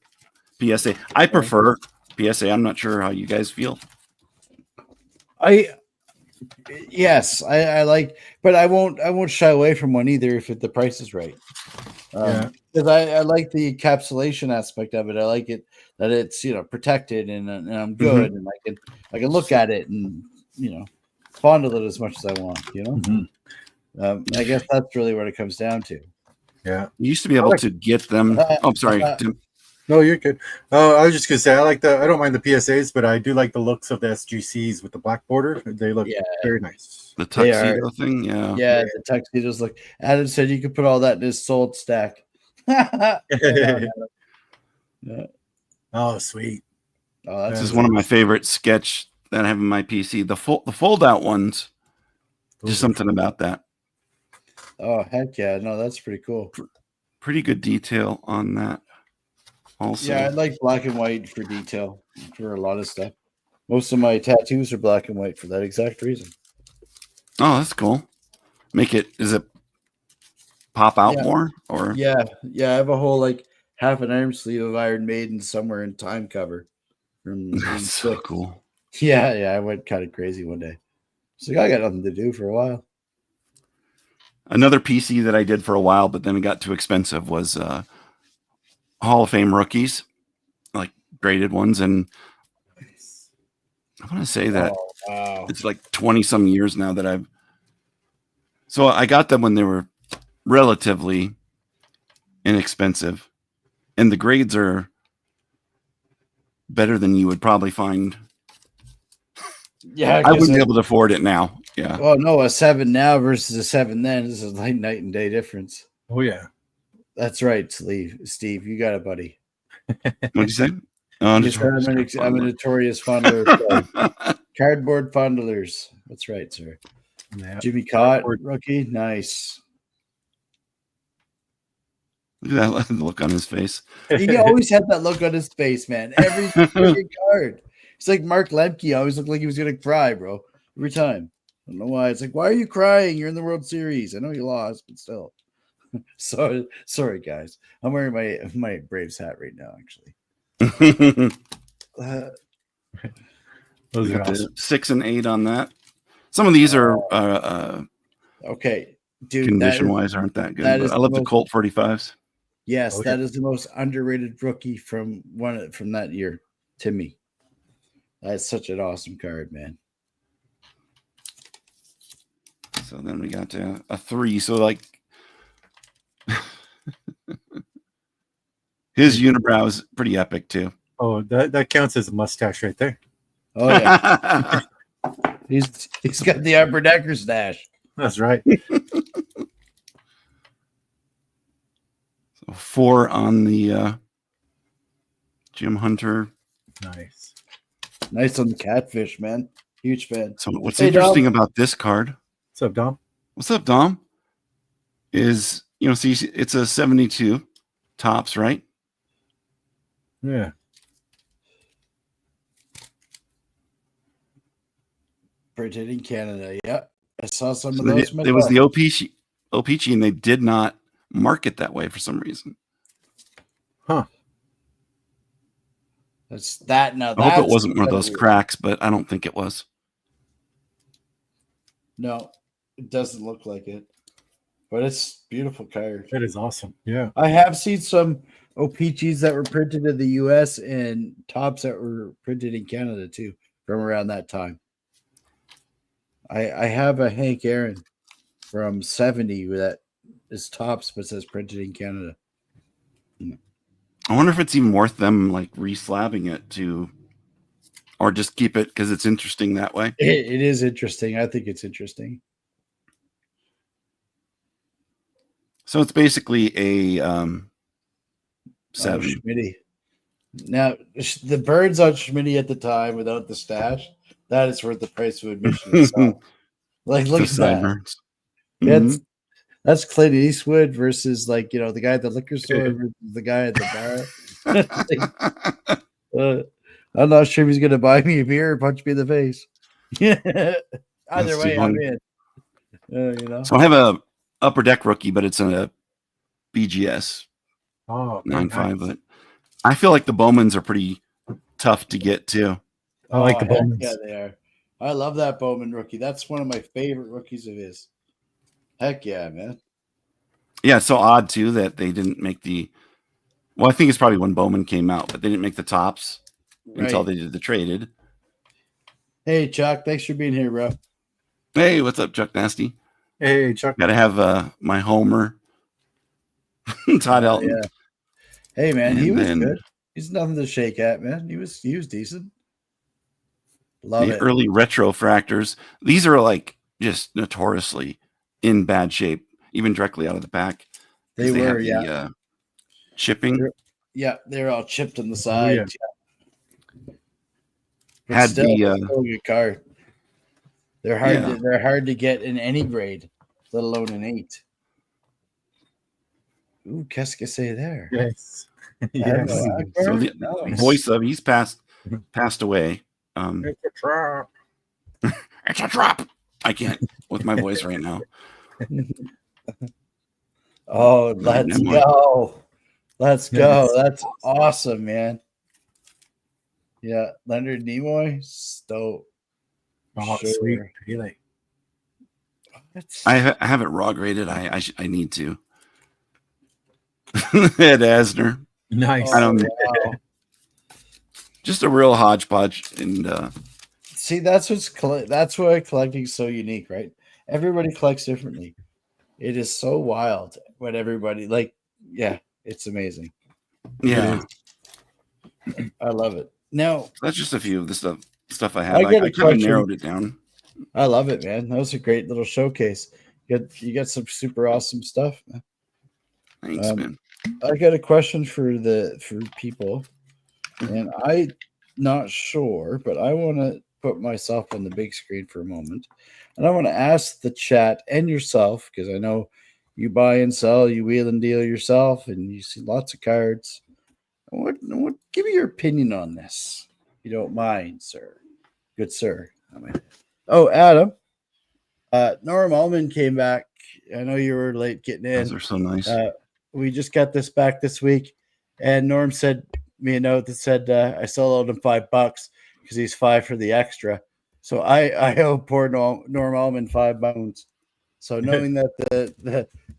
PSA. I prefer PSA. I'm not sure how you guys feel. Yes, I like, but I won't shy away from one either if the price is right. Because I like the encapsulation aspect of it. I like it that it's protected and I'm good and I can look at it and fondle it as much as I want. I guess that's really what it comes down to. Yeah, you used to be able to get them. I'm sorry, Tim. No, you're good. I was just gonna say I don't mind the PSAs, but I do like the looks of the SGCs with the black border. They look very nice. The tuxedo thing, yeah, the tuxedos look. Adam said you could put all that in his sold stack. Oh, sweet. Oh, This that's is one of my favorite sketch that I have in my PC. The fold out ones. Those Just are something about that. Oh, heck yeah. No, that's pretty cool. Pretty good detail on that. Also, Yeah, I like black and white for detail for a lot of stuff. Most of my tattoos are black and white for that exact reason. oh, that's cool. Is it pop out Yeah. more or? Yeah, yeah. I have a whole like half an arm sleeve of Iron Maiden somewhere in time cover from That's so 86. cool. Yeah, yeah. I went kind of crazy one day. So I got nothing to do for a while. Another PC that I did for a while, but then it got too expensive was Hall of Fame rookies, like graded ones. And I want to say that Oh, wow. it's like 20 some years now that so I got them when they were relatively inexpensive, and the grades are better than you would probably find. Yeah, I wouldn't be able to afford it now. Yeah. Oh no, a 7 now versus a 7 then is like night and day difference. Oh yeah. That's right, Steve. You got it, buddy. What'd you say? Oh, You said I'm a notorious fondler of cards. Cardboard fondlers. That's right, sir. Yeah. Jimmy Cott, rookie. Nice. Look at that look on his face. He always had that look on his face, man. Every freaking card. It's like Mark Lemke always looked like he was gonna cry, bro. Every time. I don't know why. It's like, why are you crying? You're in the World Series. I know you lost, but still. Sorry, guys. I'm wearing my Braves hat right now, actually. Those are Got awesome. the 6 and 8 on that. Some of these are okay, dude. condition wise aren't that good. But I love the Colt 45s. Yes, Oh, that is the most underrated rookie from that year to me. That's such an awesome card, man. So then we got a 3. So like his unibrow is pretty epic too. Oh, that counts as a mustache right there. Oh yeah, he's got the upper decker stash. That's right. So 4 on the Jim Hunter. Nice on the catfish, man. Huge fan. So what's interesting Dom. about this card? What's up, Dom? What's up, Dom? Is see, it's a 72 tops, right? Yeah. Printed in Canada. Yeah, I saw some So of those. it was the OPC, and they did not mark it that way for some reason. Huh. That's that. Now I hope it wasn't one of those cracks, but I don't think it was. No, it doesn't look like it. But it's beautiful card. That is awesome. Yeah. I have seen some OPGs that were printed in the US and tops that were printed in Canada too from around that time. I have a Hank Aaron from 70 that is tops but says printed in Canada. I wonder if it's even worth them like reslabbing it or just keep it because it's interesting that way. It is interesting. I think it's interesting. So it's basically a 7. Schmitty. Now the birds on Schmitty at the time without the stash, that is worth the price of admission itself. Like look at that. Mm-hmm. That's Clint Eastwood versus the guy at the liquor store versus the guy at the bar. I'm not sure if he's gonna buy me a beer or punch me in the face. Either way, I'm in. So I have a upper deck rookie, but it's a BGS 9.5. Nice. But I feel like the Bowmans are pretty tough to get too. I like the Bowmans. Yeah, they are. I love that Bowman rookie. That's one of my favorite rookies of his. Heck yeah, man. Yeah, it's so odd too that they didn't make well, I think it's probably when Bowman came out, but they didn't make the tops until they did the traded. Hey Chuck, thanks for being here, bro. Hey, what's up, Chuck Nasty? Hey, Chuck. Gotta have my Homer. Todd Elton. Yeah. Hey man, he was good. He's nothing to shake at, man. He was decent. Love the it. Early retro fractors. These are like just notoriously in bad shape, even directly out of the pack. They were, chipping. They're all chipped on the side. But Had still, the it's still a good card. They're hard. Yeah. They're hard to get in any grade, let alone an 8. Ooh, qu'est-ce que c'est there? Yes. Yes. Yes. so the Nice. voice of he's passed away. It's a trap. It's a drop. I can't with my voice right now. Oh, let's never mind. go. Let's go. Yes. That's awesome, man. Yeah, Leonard Nimoy, Stowe. Oh, Sure. sweet. Really? I have it raw graded. I need to. Ed Asner. Nice. I don't- wow. Just a real hodgepodge. And See, that's why collecting's so unique, right? Everybody collects differently. It is so wild what everybody it's amazing. yeah, I love it. Now, that's just a few of the stuff I have. I I get a kind of question. narrowed it down. I love it, man. That was a great little showcase. You got some super awesome stuff. Thanks, man. I got a question for people, and I'm not sure, but I want to put myself on the big screen for a moment, and I want to ask the chat and yourself, because I know you buy and sell, you wheel and deal yourself, and you see lots of cards. What give me your opinion on this, if you don't mind, sir. Good sir. Oh, Adam. Norm Allman came back. I know you were late getting in. Those are so nice. We just got this back this week, and Norm sent me a note that said I still owed him $5 because he's 5 for the extra. So I owe poor Norm Allman 5 bones. So knowing that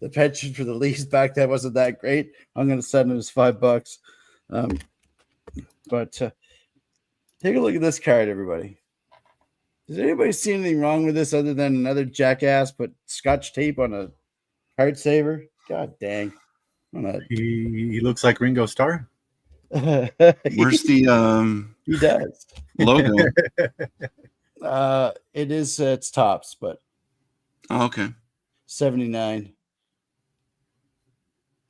the pension for the lease back then wasn't that great, I'm going to send him his $5. But take a look at this card, everybody. Does anybody see anything wrong with this other than another jackass put scotch tape on a card saver? God dang. He looks like Ringo Starr. Where's the He does. logo? It's tops, but Oh, okay. 79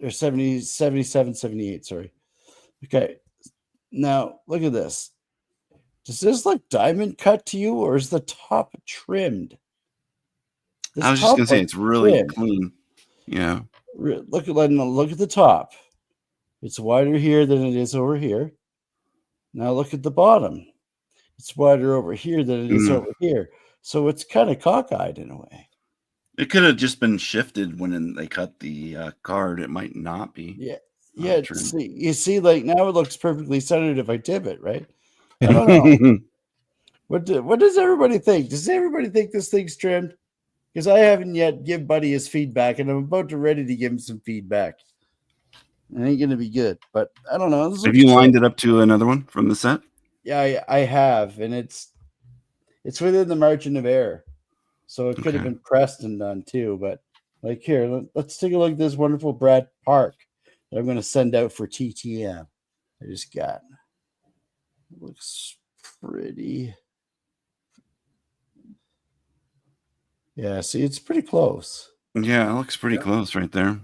or 70, 77, 78. Sorry. Okay. Now look at this. Does this look diamond cut to you, or is the top trimmed? This I was just top gonna say looks it's really trimmed. clean. Yeah. Look at the top. It's wider here than it is over here. Now look at the bottom. It's wider over here than it is over here. So it's kind of cockeyed in a way. It could have just been shifted when they cut the card. It might not be. Yeah. Yeah. trimmed. You see, like now it looks perfectly centered if I tip it, right? I don't know. What does everybody think? Does everybody think this thing's trimmed? Because I haven't yet give Buddy his feedback, and I'm ready to give him some feedback. It ain't gonna be good, but I don't know. Have you lined it up to another one from the set? Yeah, I have, and it's within the margin of error, so it could have been pressed and done too. But like here, let's take a look at this wonderful Brad Park that I'm going to send out for TTM. I just got. Looks pretty. Yeah, see, it's pretty close. Yeah, it looks pretty close right there.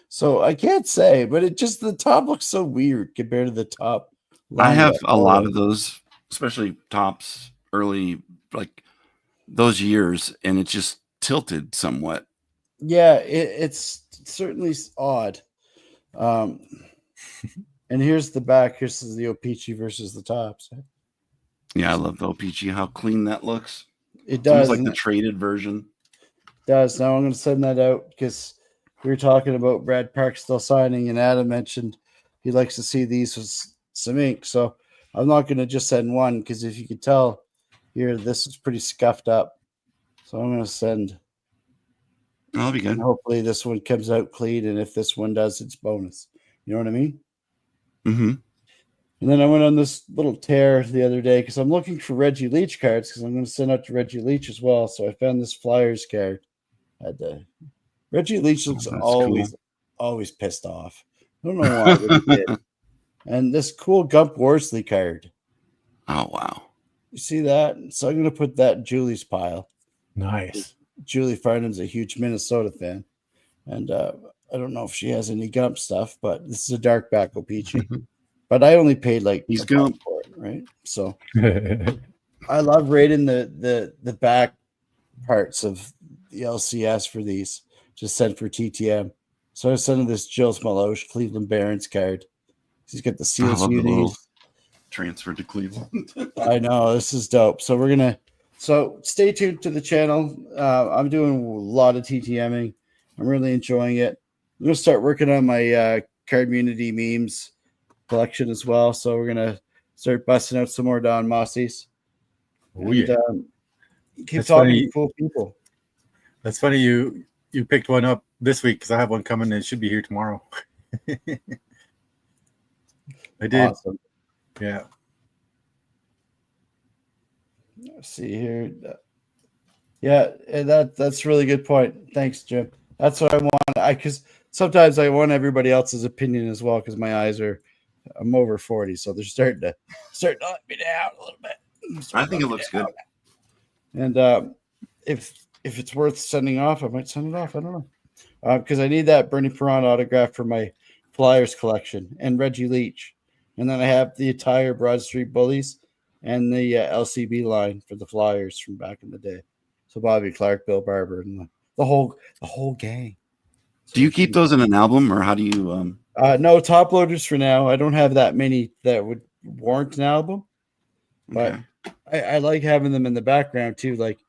So I can't say, but the top looks so weird compared to the top. I have a lot of those, especially tops early, like those years, and it just tilted somewhat. Yeah, it's certainly odd. And here's the back. Here's the O-Pee-Chee versus the tops. Yeah, I love the O-Pee-Chee, how clean that looks. It does. It's almost like the traded version. It does. Now I'm going to send that out because we were talking about Brad Park still signing, and Adam mentioned he likes to see these with some ink. So I'm not going to just send one because if you can tell here, this is pretty scuffed up. So I'm going to send. That'll be good. And hopefully this one comes out clean, and if this one does, it's bonus. You know what I mean? Mm-hmm. And then I went on this little tear the other day because I'm looking for Reggie Leach cards because I'm going to send out to Reggie Leach as well. So I found this Flyers card. Reggie Leach looks always pissed off. I don't know why, but he did. And this cool Gump Worsley card. Oh, wow. You see that? So I'm going to put that in Julie's pile. Nice. Julie Farnham's a huge Minnesota fan. And I don't know if she has any Gump stuff, but this is a dark back O-Pee-Chee. But I only paid like he's $1 for it. right? So I love rating the back parts of the LCS for these. Just sent for TTM. So I was sending this Jill Smalosh Cleveland Barons card. He's got the I Seals love the little unis. transfer to Cleveland. I know, this is dope. So we're gonna stay tuned to the channel. I'm doing a lot of TTMing. I'm really enjoying it. I'm gonna start working on my cardmunity memes collection as well. So we're gonna start busting out some more Don Mossies. Oh, yeah. Keep That's talking funny. to cool people. That's funny you picked one up this week because I have one coming and it should be here tomorrow. I did. Awesome. Yeah. Let's see here. Yeah, and that's a really good point. Thanks, Jim. That's what I want. Because sometimes I want everybody else's opinion as well. Because I'm over 40, so they're starting to let me down a little bit. I think it looks good. And if it's worth sending off, I might send it off. I don't know. Because I need that Bernie Perron autograph for my Flyers collection and Reggie Leach. And then I have the entire Broad Street Bullies and the LCB line for the Flyers from back in the day. So Bobby Clark, Bill Barber, and the whole gang. So Do you keep those in an album, or how do you? No top loaders for now. I don't have that many that would warrant an album, but Okay. I like having them in the background too, like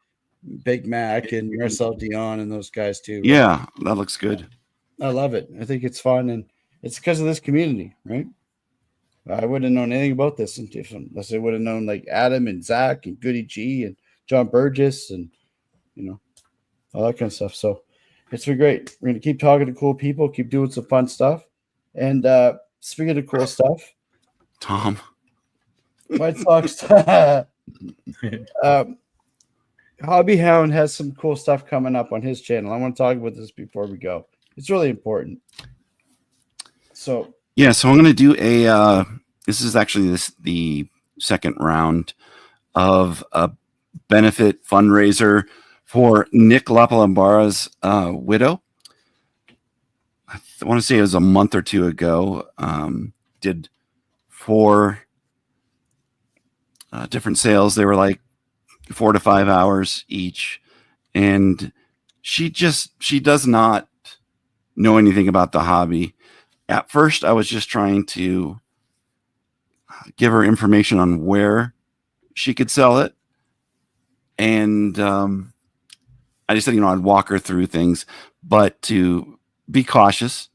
Big Mac and Marcel Dion and those guys too. Yeah, that looks good. I love it. I think it's fun, and it's because of this community, right? I wouldn't have known anything about this unless I would have known like Adam and Zach and Goody G and John Burgess and all that kind of stuff. So it's been great. We're gonna keep talking to cool people, keep doing some fun stuff. And speaking of cool stuff, Tom. White Sox Hobby Hound has some cool stuff coming up on his channel. I want to talk about this before we go. It's really important. So Yeah, so I'm going to do a. This is actually the second round of a benefit fundraiser for Nick Lapalambara's widow. I want to say it was a month or two ago. Did 4 different sales. They were like 4 to 5 hours each, and she does not know anything about the hobby. At first, I was just trying to give her information on where she could sell it. And I just said, I'd walk her through things, but to be cautious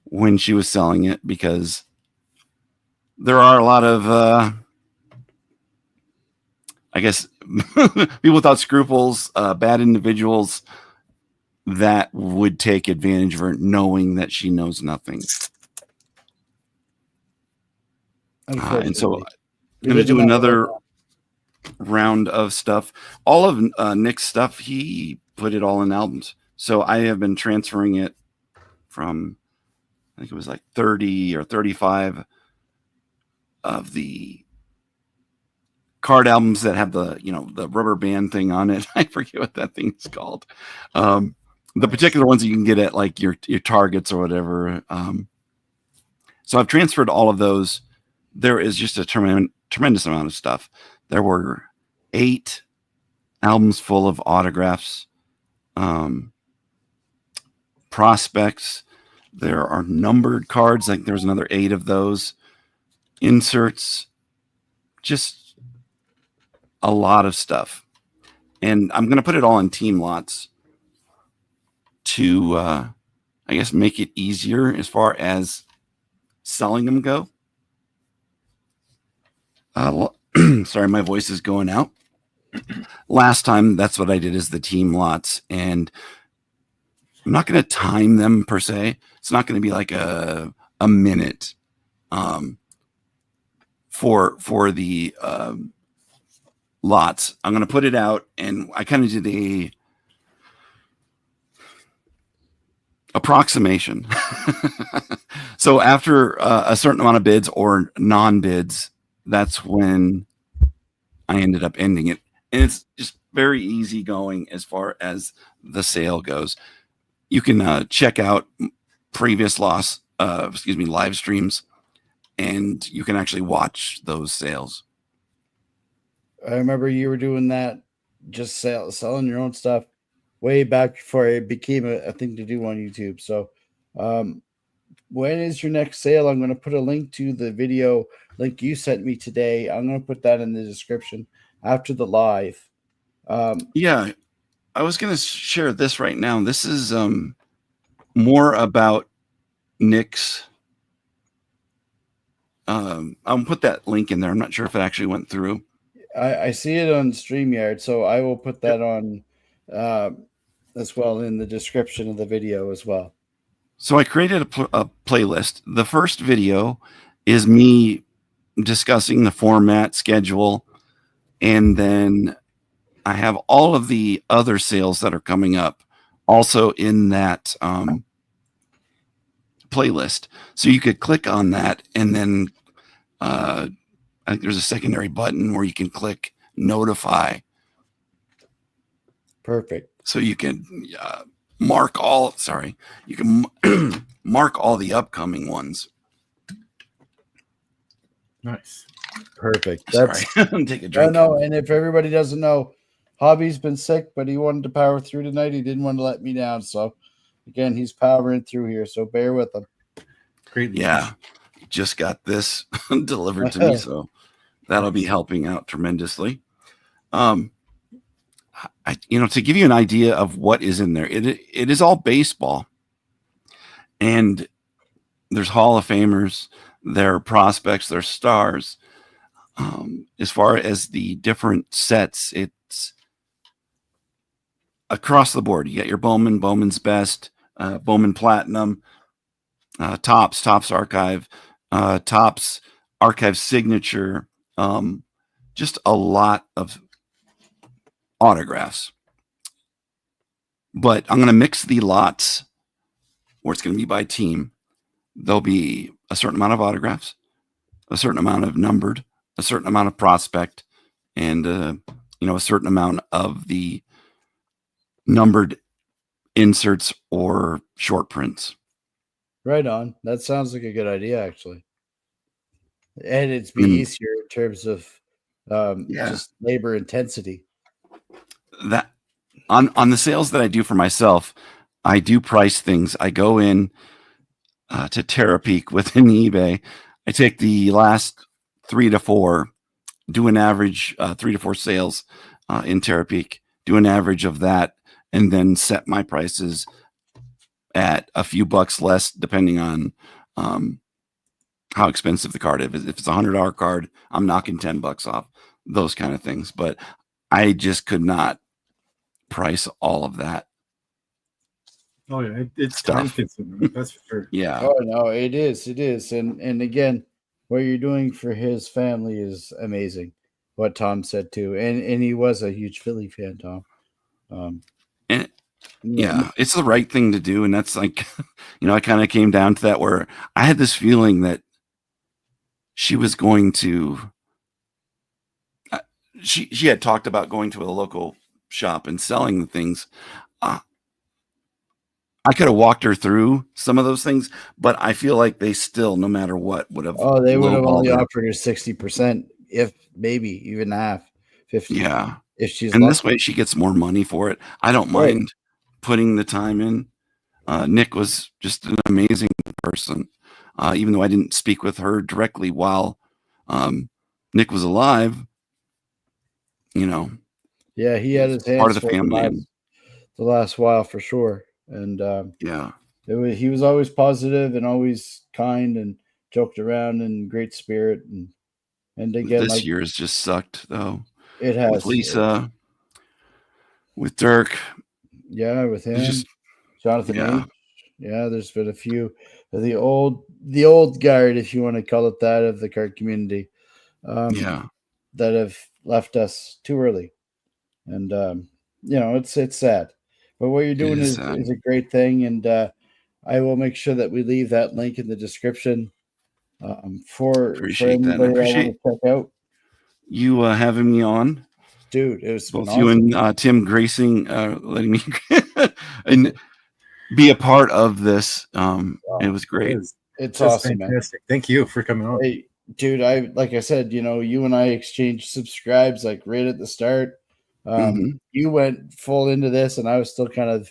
when she was selling it, because there are a lot of, I guess, people without scruples, bad individuals that would take advantage of her knowing that she knows nothing. And so I'm going to do another round of stuff. All of Nick's stuff, he put it all in albums. So I have been transferring it from, I think it was like 30 or 35 of the card albums that have the, the rubber band thing on it. I forget what that thing is called. The particular ones that you can get at like your Targets or whatever. So I've transferred all of those. There is just a tremendous amount of stuff. There were 8 albums full of autographs, prospects. There are numbered cards. Like there was another 8 of those. Inserts. Just a lot of stuff. And I'm going to put it all in team lots to, I guess, make it easier as far as selling them go. Sorry, my voice is going out. Last time, that's what I did, is the team lots. And I'm not going to time them per se. It's not going to be like a minute for the lots. I'm going to put it out, and I kind of did a approximation. So after a certain amount of bids or non-bids, that's when I ended up ending it. And it's just very easy going as far as the sale goes. You can check out previous live streams and you can actually watch those sales. I remember you were doing that, just selling your own stuff way back before it became a thing to do on YouTube. So, when is your next sale? I'm going to put a link to the video link you sent me today. I'm going to put that in the description after the live. Yeah, I was going to share this right now. This is more about Nick's. I'll put that link in there. I'm not sure if it actually went through. I see it on StreamYard, so I will put that on as well in the description of the video as well. So I created a playlist. The first video is me discussing the format, schedule, and then I have all of the other sales that are coming up also in that playlist. So you could click on that, and then I think there's a secondary button where you can click notify. Perfect. So you can mark all. Sorry, you can mark all the upcoming ones. Nice. Perfect. Sorry, take a drink. I know. And if everybody doesn't know, Hobby's been sick, but he wanted to power through tonight. He didn't want to let me down. So again, he's powering through here. So bear with him. Great. Yeah, just got this delivered to me, so that'll be helping out tremendously. To give you an idea of what is in there, it is all baseball, and there's Hall of Famers, there are prospects, there's stars. As far as the different sets, it's across the board. You got your Bowman's Best, Bowman Platinum, Topps Archive, Topps Archive Signature, just a lot of autographs. But I'm going to mix the lots where it's going to be by team. There'll be a certain amount of autographs, a certain amount of numbered, a certain amount of prospect, and a certain amount of the numbered inserts or short prints. Right on. That sounds like a good idea, actually. And it's be easier in terms of just labor intensity. That on the sales that I do for myself, I do price things. I go in to Terapeak within eBay. I take the last 3 to 4, do an average 3 to 4 sales in Terapeak, do an average of that, and then set my prices at a few bucks less depending on how expensive the card is. If it's a $100 card, I'm knocking $10 off, those kind of things. But I just could not price all of that. Oh yeah, it's time consuming. That's for sure. Yeah. Oh no, it is. And again, what you're doing for his family is amazing. What Tom said too, and he was a huge Philly fan, Tom. And yeah, it's the right thing to do, and that's like, I kind of came down to that where I had this feeling that she was going to. She had talked about going to a local shop and selling the things. I could have walked her through some of those things, but I feel like they still, no matter what, would have. Oh, they would have only offered her 60%, if maybe even half, 50. Yeah, if she's and lucky. this way she gets more money for it. I don't mind putting the time in. Nick was just an amazing person, even though I didn't speak with her directly while Nick was alive. Yeah, he had his hands part of the family. The last while for sure. And yeah, he was always positive and always kind and joked around and great spirit. And again, this year has just sucked though. It has. With Lisa, with Dirk. Yeah, with him. Jonathan H. Yeah, there's been a few of the old guard, if you want to call it that, of the card community. That have left us too early. And it's sad. But what you're doing is a great thing, and I will make sure that we leave that link in the description for anybody that want to check out. You having me on, dude. It was both awesome. You and Tim gracing letting me and be a part of this. It was great. It's That's awesome, man. fantastic. Thank you for coming on. Hey, dude, like I said, you and I exchanged subscribes like right at the start. Mhm. You went full into this, and I was still kind of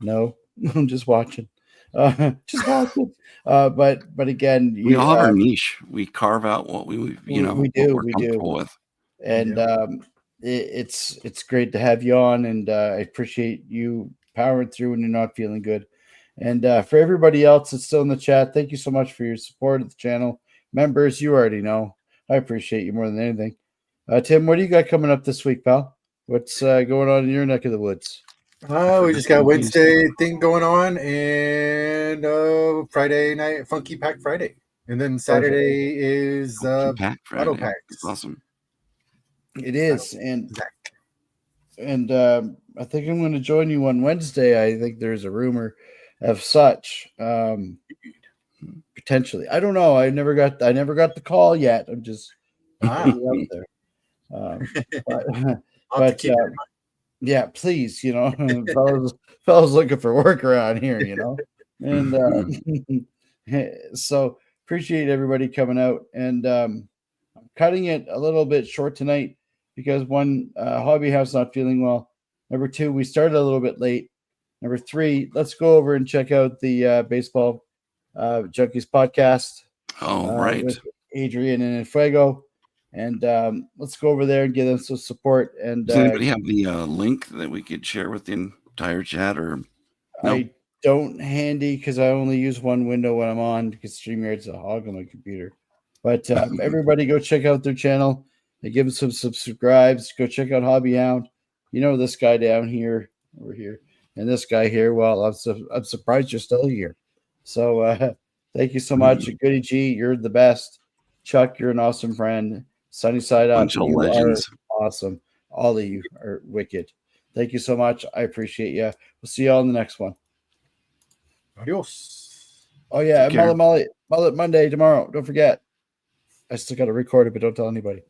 no, I'm just watching, just watching. But again, We all have our niche. We carve out what we we what do, we're comfortable with. and it's great to have you on, and I appreciate you powering through when you're not feeling good. And for everybody else that's still in the chat, thank you so much for your support of the channel. Members, you already know. I appreciate you more than anything. Tim, what do you got coming up this week, pal? What's going on in your neck of the woods? We just got Wednesday thing going on, and Friday night Funky Pack Friday, and then Saturday is Pack Auto Friday. Packs. That's awesome. It is, and Zach. I think I'm going to join you on Wednesday. I think there's a rumor of such. Potentially, I don't know. I never got the call yet. I'm just putting it out there. But yeah, please, fellas looking for work around here, and so appreciate everybody coming out, and I'm cutting it a little bit short tonight because one, Hobby House not feeling well. Number two, we started a little bit late. Number three, let's go over and check out the baseball Junkies podcast. Right. With Adrian and Fuego. And let's go over there and give them some support. And does anybody have the link that we could share with the entire chat? Or no? I don't handy because I only use one window when I'm on because StreamYard's a hog on my computer. But everybody go check out their channel. They give them some subscribes. Go check out Hobby Hound. This guy down here, over here, and this guy here. Well, I'm surprised you're still here. So thank you so much. Goody G, you're the best. Chuck, you're an awesome friend. Sunny Side Up, Bunch of legends. Awesome. All of you are wicked. Thank you so much. I appreciate you. We'll see you all in the next one. Adios. Oh, yeah. Mullet Monday tomorrow. Don't forget. I still got to record it, but don't tell anybody.